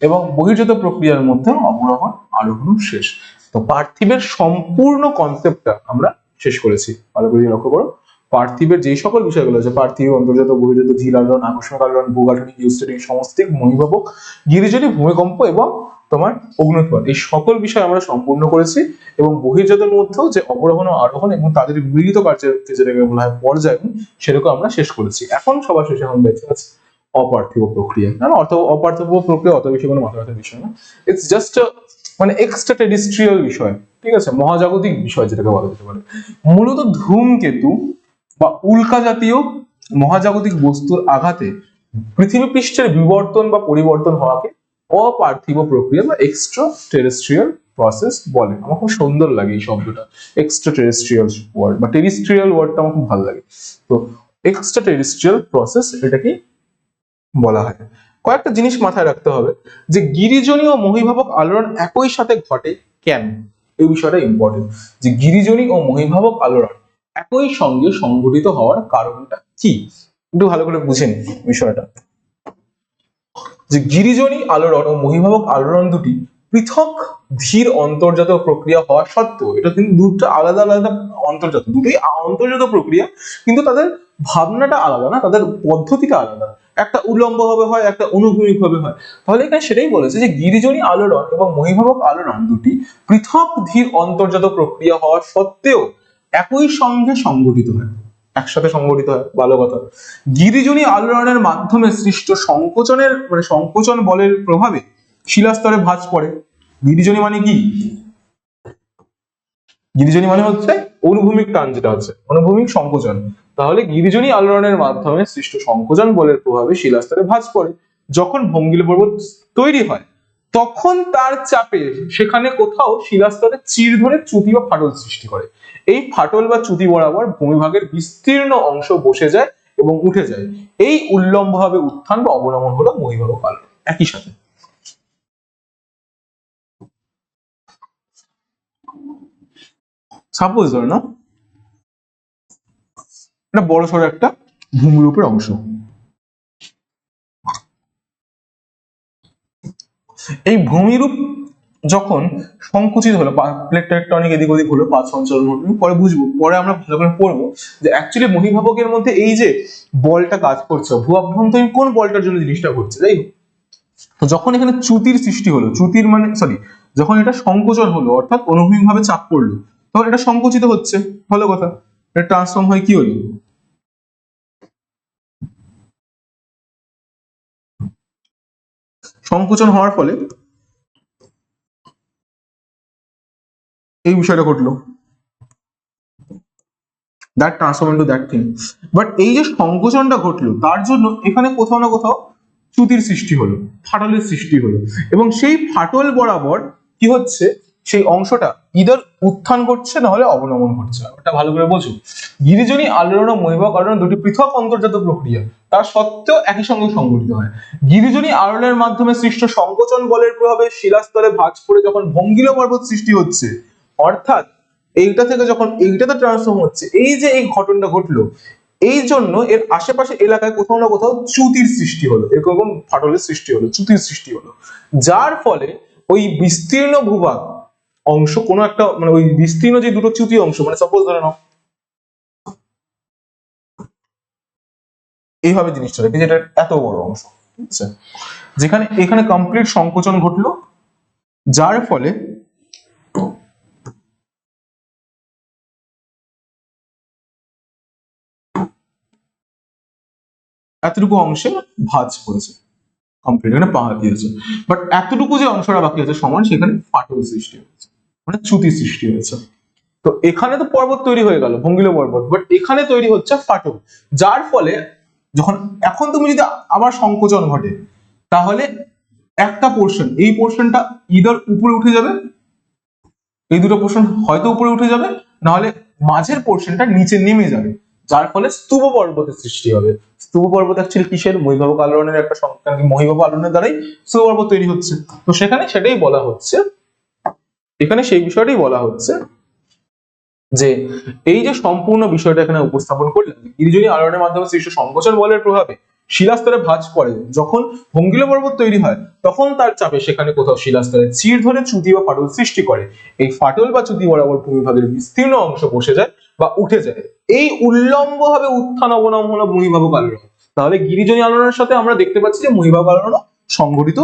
এবং বহির্জাত প্রক্রিয়ার মধ্যে অবরোহণ আরোহণ শেষ। তো পার্থিবের সম্পূর্ণ কনসেপ্টটা আমরা শেষ করেছি, ভালো করে লক্ষ্য করো। পার্থিবের যে সকল বিষয়গুলো আছে, পার্থিব, অন্তর্জাত, বহির্জাত, ধীর আলোড়ন, আকস্মিক আলোড়ন, ভূগাঠনিক ইউস্ট্যাটিক সমস্থিক, মণিভবক গিরিজনী, ভূমিকম্প এবং তোমার অগ্নুৎপাত, এই সকল বিষয় আমরা সম্পূর্ণ করেছি। এবং বহির্জাতের মধ্যেও যে অবরোহণ ও আরোহণ এবং তাদের মিলিত কার্যের যেটাকে বলা হয় পর্যায়ন, সেটাকে আমরা শেষ করেছি। এখন সবার শেষে এখন বেঁচে আছে অপার্থিব প্রক্রিয়া। না, অপার্থিব প্রক্রিয়া অত বেশি কোনো মাথা ব্যথার বিষয় না, ইটস জাস্ট মানে এক্সট্রা টেরিস্ট্রিয়াল বিষয়। ঠিক আছে, মহাজাগতিক বিষয় যেটাকে বলা যেতে পারে। মূলত ধূমকেতু বা উল্কা জাতীয় মহাজাগতিক বস্তুর আঘাতে পৃথিবী পৃষ্ঠের বিবর্তন বা পরিবর্তন হওয়াকে অপার্থিব প্রক্রিয়া বা এক্সট্রা টেরেস্ট্রিয়াল প্রসেস বলে। আমার খুব সুন্দর লাগে এই শব্দটা, এক্সট্রা টেরেস্ট্রিয়াল ওয়ার্ড বা টেরিস্ট্রিয়াল ওয়ার্ডটা আমার খুব ভালো লাগে। তো এক্সট্রা টেরেস্ট্রিয়াল প্রসেস এটাকে বলা হয়। কয়েকটা জিনিস মাথায় রাখতে হবে যে গিরিজনী ও মহীভাবক আলোড়ন একই সাথে ঘটে কেন, এই বিষয়টা ইম্পর্টেন্ট। যে গিরিজনী ও মহীভাবক আলোড়ন একই সঙ্গে সংঘটিত হওয়ার কারণটা কি, একটু ভালো করে বুঝে নিন বিষয়টা। যে গিরিজনী আলোড়ন ও মহীভাবক আলোড়ন দুটি পৃথক ধীর অন্তর্জাত প্রক্রিয়া হওয়া সত্ত্বেও, এটা কিন্তু দুটো আলাদা আলাদা অন্তর্জাত, দুটোই অন্তর্জাত প্রক্রিয়া, কিন্তু তাদের ভাবনাটা আলাদা না, তাদের পদ্ধতিটা আলাদা। একটা উল্লম্ব ভাবে হয়, একটা অনুভূমিক ভাবে হয়। তাহলে এখানে সেটাই বলেছে যে গিরিজনী আলোড়ন এবং মহীভাবক আলোড়ন দুটি পৃথক ধীর অন্তর্জাত প্রক্রিয়া হওয়া সত্ত্বেও একই সঙ্গে সংঘটিত হয়, একসাথে সংঘটিত হয়। ভালো কথা। গিরিজনী আলোড়নের মাধ্যমে সৃষ্ট সংকোচনের সংকোচন বলের প্রভাবে শিলাস্তরে ভাঁজ পড়ে। গিরিজনী মানে কি? গিরিজনী মানে হচ্ছে অনুভূমিক টান, যেটা হচ্ছে অনুভূমিক সংকোচন। তাহলে গিরিজনী আলোড়নের মাধ্যমে সৃষ্ট সংকোচন বলের প্রভাবে শিলাস্তরে ভাঁজ পড়ে। যখন ভঙ্গিল পর্বত তৈরি হয় তখন তার চাপে সেখানে কোথাও শিলাস্তরে চির ধরে চ্যুতি বা ফাটল সৃষ্টি করে। এই ফাটল বা চ্যুতি বরাবর ভূমিভাগের বিস্তীর্ণ অংশ বসে যায় এবং উঠে যায়। এই উল্লম্বভাবে উত্থান বা অবনমন হলো মহীভাবক আলোড়ন। একই সাথে সাপোজ ধরে নাও এটা বড় সড়ো একটা ভূমিরূপের অংশ, এই ভূমিরূপ যখন সংকুচিত হলো, প্লেট টেকটনিক এদিক ওদিক হলো, পাঁচ সঞ্চালন হলো, পরে বুঝবো, পরে আমরা ভালো করে পড়বো যে অ্যাকচুয়ালি মহীভাবকের মধ্যে এই যে বলটা কাজ করছে, ভূ অভ্যন্তরীণ কোন বলটার জন্য জিনিসটা ঘটছে, তাই তো যখন এখানে চ্যুতির সৃষ্টি হলো, চ্যুতির মানে সরি, যখন এটা সংকোচন হলো অর্থাৎ অনুভূমিক ভাবে চাপ পড়লো, তখন এটা সংকুচিত হচ্ছে। ভালো কথা। এটা ট্রান্সফর্ম হয় কি হলো, সংকোচন হওয়ার ফলে এই বিষয়টা ঘটলো, that transform into that thing. But এই যে সংকোচনটা ঘটলো তার জন্য এখানে কোথাও না কোথাও চ্যুতির সৃষ্টি হলো, ফাটলের সৃষ্টি হলো, এবং সেই ফাটল বরাবর কি হচ্ছে, সেই অংশটা ইদার উত্থান করছে না হলে অবনমন করছে। ওটা ভালো করে বোঝো। গিরিজনী আলোড়ন ও মহীভাবক আলোড়ন দুটি পৃথক অন্তর্জাত প্রক্রিয়া, তার সত্ত্বেও একই সঙ্গে সংঘটিত হয়। গিরিজনী আলোড়নের মাধ্যমে সৃষ্ট সংকোচন বলের প্রভাবে শিলাস্তরে ভাঁজ পড়ে যখন ভঙ্গিল পর্বত সৃষ্টি হচ্ছে, অর্থাৎ এইটা থেকে যখন এইটাতে ট্রান্সফর্ম হচ্ছে, এই যে এই ঘটনাটা ঘটলো, এই জন্য এর আশেপাশে এলাকায় কোথাও না কোথাও চ্যুতির সৃষ্টি হলো, এরকম ফাটলের সৃষ্টি হলো, চ্যুতির সৃষ্টি হলো, যার ফলে ওই বিস্তীর্ণ ভূভাগ অংশ কোনো একটা ওই বিস্তীর্ণ যে দুটো চ্যুতি অংশ, সাপোজ ধরে নাও এইভাবে জিনিসটা দেখি, যেটা এত বড় অংশ, ঠিক আছে, যেখানে এখানে কমপ্লিট সংকোচন ঘটলো, যার ফলে এতটুকু অংশে ভাঁজ পড়েছে, কমপ্লিট এখানে পাহাড় দিয়েছে। বাট এতটুকু যে অংশটা বাকি আছে সমান, সেখানে ফাটল সৃষ্টি হয়েছে, চ্যুতি সৃষ্টি হয়েছে। তো এখানে তো পর্বত তৈরি হয়ে গেল, ভঙ্গিল পর্বত, বাট এখানে তৈরি হচ্ছে ফাটল, যার ফলে যখন এখন তুমি যদি আবার সংকোচন ঘটে, তাহলে একটা পোর্শন, এই পোর্শনটা ইদার উপরে উঠে যাবে, এই দুটো পোর্শন হয়তো উপরে উঠে যাবে, নাহলে মাঝের পোর্শনটা নিচে নেমে যাবে, যার ফলে স্তূপ পর্বতের সৃষ্টি হবে। স্তূপ পর্বত অ্যাকচুয়ালি কিসের, মহীভাবক আলোড়নের একটা সংখ্যা, মহীভাবক আলোড়নের দ্বারাই স্তূপ পর্বত তৈরি হচ্ছে। তো সেখানে সেটাই বলা হচ্ছে, এখানে সেই বিষয়টাই বলা হচ্ছে যে এই যে সম্পূর্ণ বিষয়টা এখানে উপস্থাপন করলাম, গিরিজনী আলোড়নের মাধ্যমে সৃষ্ট সংকোচন বলের প্রভাবে শিলাস্তরে ভাঁজ পড়ে, যখন ভঙ্গিল পর্বত তৈরি হয় তখন তার চাপে সেখানে কোথাও শিলাস্তরে চির ধরে চ্যুতি বা ফাটল সৃষ্টি করে। এই ফাটল বা চ্যুতি বরাবর ভূমিভাগের বিস্তীর্ণ অংশ বসে যায় বা উঠে যায়। এই উল্লম্ব ভাবে উত্থান অবনমন হলো মহীভাবক আলোড়ন। তাহলে গিরিজনী আলোড়নের সাথে আমরা দেখতে পাচ্ছি যে মহীভাবক আলোড়ন সংঘটিত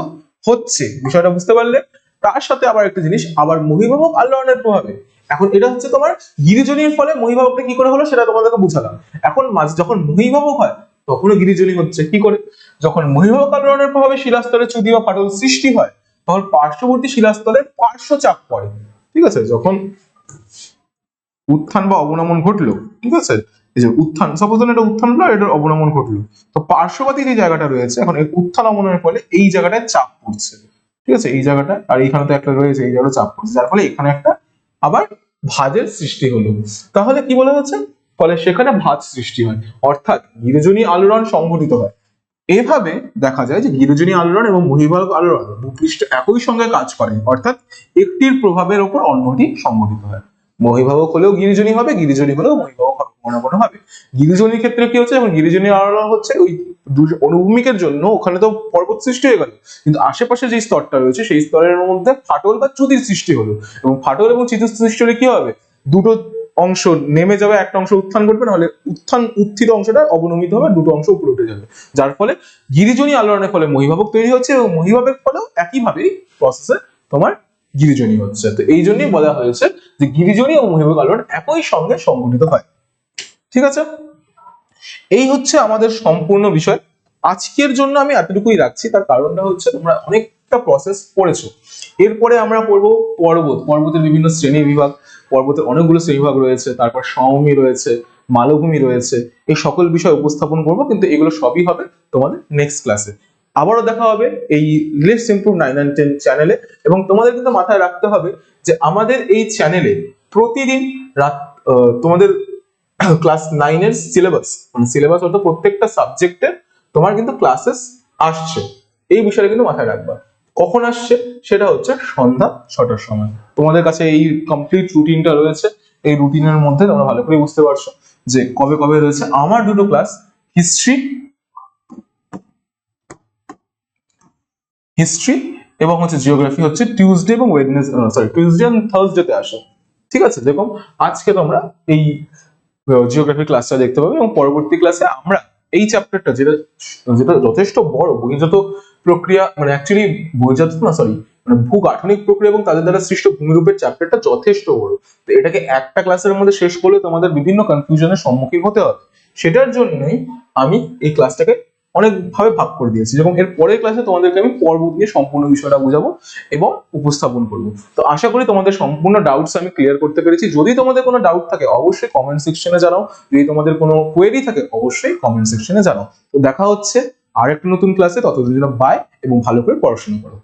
হচ্ছে, বিষয়টা বুঝতে পারলে। তার সাথে আবার একটা জিনিস, আবার মহীভাবক আলোড়নের প্রভাবে, এখন এটা হচ্ছে তোমার গিরিজনীর ফলে মহীভাবকটা কি করে হলো সেটা তোমাদেরকে বুঝালাম। এখন যখন মহীভাবক হয় তখনও গিরিজনী হচ্ছে কি করে, যখন মহীভাবক আলোড়নের প্রভাবে শিলাস্তরে চ্যুতি বা ফাটল সৃষ্টি হয় তখন পার্শ্ববর্তী শিলাস্তরে পার্শ্ব চাপ পড়ে, ঠিক আছে, যখন উত্থান বা অবনমন ঘটলো, ঠিক আছে, এই যে উত্থান, সাপোজ এটা উত্থান হলো, এটার অবনমন ঘটলো, তো পার্শ্ববর্তী যে জায়গাটা রয়েছে এখন এই উত্থান অবনমনের ফলে এই জায়গাটায় চাপ পড়ছে, ঠিক আছে, এই জায়গাটা, আর এইখানে তো একটা রয়েছে, এই জায়গাটা চাপ পড়ছে, যার ফলে এখানে একটা আবার ভাঁজের সৃষ্টি হলো। তাহলে কি বলা হচ্ছে, ফলে সেখানে ভাঁজ সৃষ্টি হয়, অর্থাৎ গিরোজনী আলোড়ন সংঘটিত হয়। এভাবে দেখা যায় যে গিরোজনী আলোড়ন এবং বহির্বাহক আলোড়ন ভূপৃষ্ঠ একই সঙ্গে কাজ করে, অর্থাৎ একটির প্রভাবের উপর অন্যটি সংঘটিত হয়। বহির্বাহক হলেও গিরিজনী হবে, গিরিজনী হলেও বহির্বাহক হবে, কোনো কোনো হবে। গিরিজনীর ক্ষেত্রে কি হচ্ছে, এখন গিরিজনী আলোড়ন হচ্ছে ওই অনুভূমিকের জন্য ওখানে তো পর্বত সৃষ্টি হয়ে গেল, কিন্তু আশেপাশে যে স্তরটা রয়েছে সেই স্তরের মধ্যে ফাটল বা চ্যুতির সৃষ্টি হলো, এবং ফাটল এবং চ্যুতির সৃষ্টি হলে কি হবে, দুটো অংশ নেমে যাবে, একটা অংশ উত্থান ঘটবে, নাহলে উত্থিত অংশটা অবনমিত হবে, দুটো অংশ উপরে উঠে যাবে, যার ফলে গিরিজনী আলোড়নের ফলে মহীভাবক তৈরি হচ্ছে, এবং মহীভাবের ফলেও একইভাবেই প্রসেসে তোমার গিরিজনী হচ্ছে। তো এই জন্যই বলা হয়েছে যে গিরিজনী ও মহীভাবক আলোড়ন একই সঙ্গে সংঘটিত হয়। ঠিক আছে, এই হচ্ছে আমাদের সম্পূর্ণ বিষয়। আজকের জন্য আমি এতটুকুই রাখছি, তার কারণটা হচ্ছে তোমরা অনেকটা প্রসেস পড়েছো। এরপরে আমরা পড়বো পর্বতের বিভিন্ন শ্রেণী বিভাগ, পর্বতের অনেকগুলো শ্রেণীবিভাগ রয়েছে, তারপর সমভূমি রয়েছে, মালভূমি রয়েছে, এই সকল বিষয় উপস্থাপন করব, কিন্তু এগুলো সবই হবে তোমাদের নেক্সট ক্লাসে। আবারও দেখা হবে এই লেটস ইমপ্রুভ 9 and 10 চ্যানেলে, এবং তোমাদের কিন্তু মাথায় রাখতে হবে যে আমাদের এই চ্যানেলে প্রতিদিন রাত তোমাদের ক্লাস 9 এর সিলেবাস, মানে সিলেবাস অর্থাৎ প্রত্যেকটা সাবজেক্টের তোমার কিন্তু ক্লাসেস আসছে, এই বিষয়টা কিন্তু মাথায় রাখবা। কখন আসছে সেটা হচ্ছে সন্ধ্যা 6টার সময়। তোমাদের কাছে এই কমপ্লিট রুটিনটা রয়েছে, এই রুটিনের মধ্যে তোমরা ভালো করে বুঝতে পারছো যে কবে কবে রয়েছে আমার দুটো ক্লাস, হিস্ট্রি এবং হচ্ছে জিওগ্রাফি হচ্ছে টিউসডে এবং টিউসডে এন্ড থার্সডেতে আসে। ঠিক আছে, দেখো আজকে তোমরা এই জিওগ্রাফি ক্লাসটা দেখতে পাবে, এবং পরবর্তী ক্লাসে আমরা এই চ্যাপ্টারটা যেটা যেটা যথেষ্ট বড় বহির্জাত প্রক্রিয়া, মানে অ্যাকচুয়ালি বহির্জাত না সরি মানে ভূগাঠনিক প্রক্রিয়া এবং তাদের দ্বারা সৃষ্ট ভূমিরূপের চ্যাপ্টারটা যথেষ্ট বড়, তো এটাকে একটা ক্লাসের মধ্যে শেষ করলে তোমাদের বিভিন্ন কনফিউশনের সম্মুখীন হতে হবে। সেটার জন্যই আমি এই ক্লাসটাকে অনেক ভাবে ভাগ করে দিয়েছি, যেমন এর পরের ক্লাসে তোমাদেরকে আমি পর্বত নিয়ে সম্পূর্ণ বিষয়টা বোঝাবো এবং উপস্থাপন করবো। তো আশা করি তোমাদের সম্পূর্ণ ডাউটস আমি ক্লিয়ার করতে পেরেছি। যদি তোমাদের কোনো ডাউট থাকে অবশ্যই কমেন্ট সেকশনে জানাও, যদি তোমাদের কোনো কোয়েরি থাকে অবশ্যই কমেন্ট সেকশনে জানাও। তো দেখা হচ্ছে আর একটা নতুন ক্লাসে, ততদিন বাই এবং ভালো করে পড়াশোনা করো।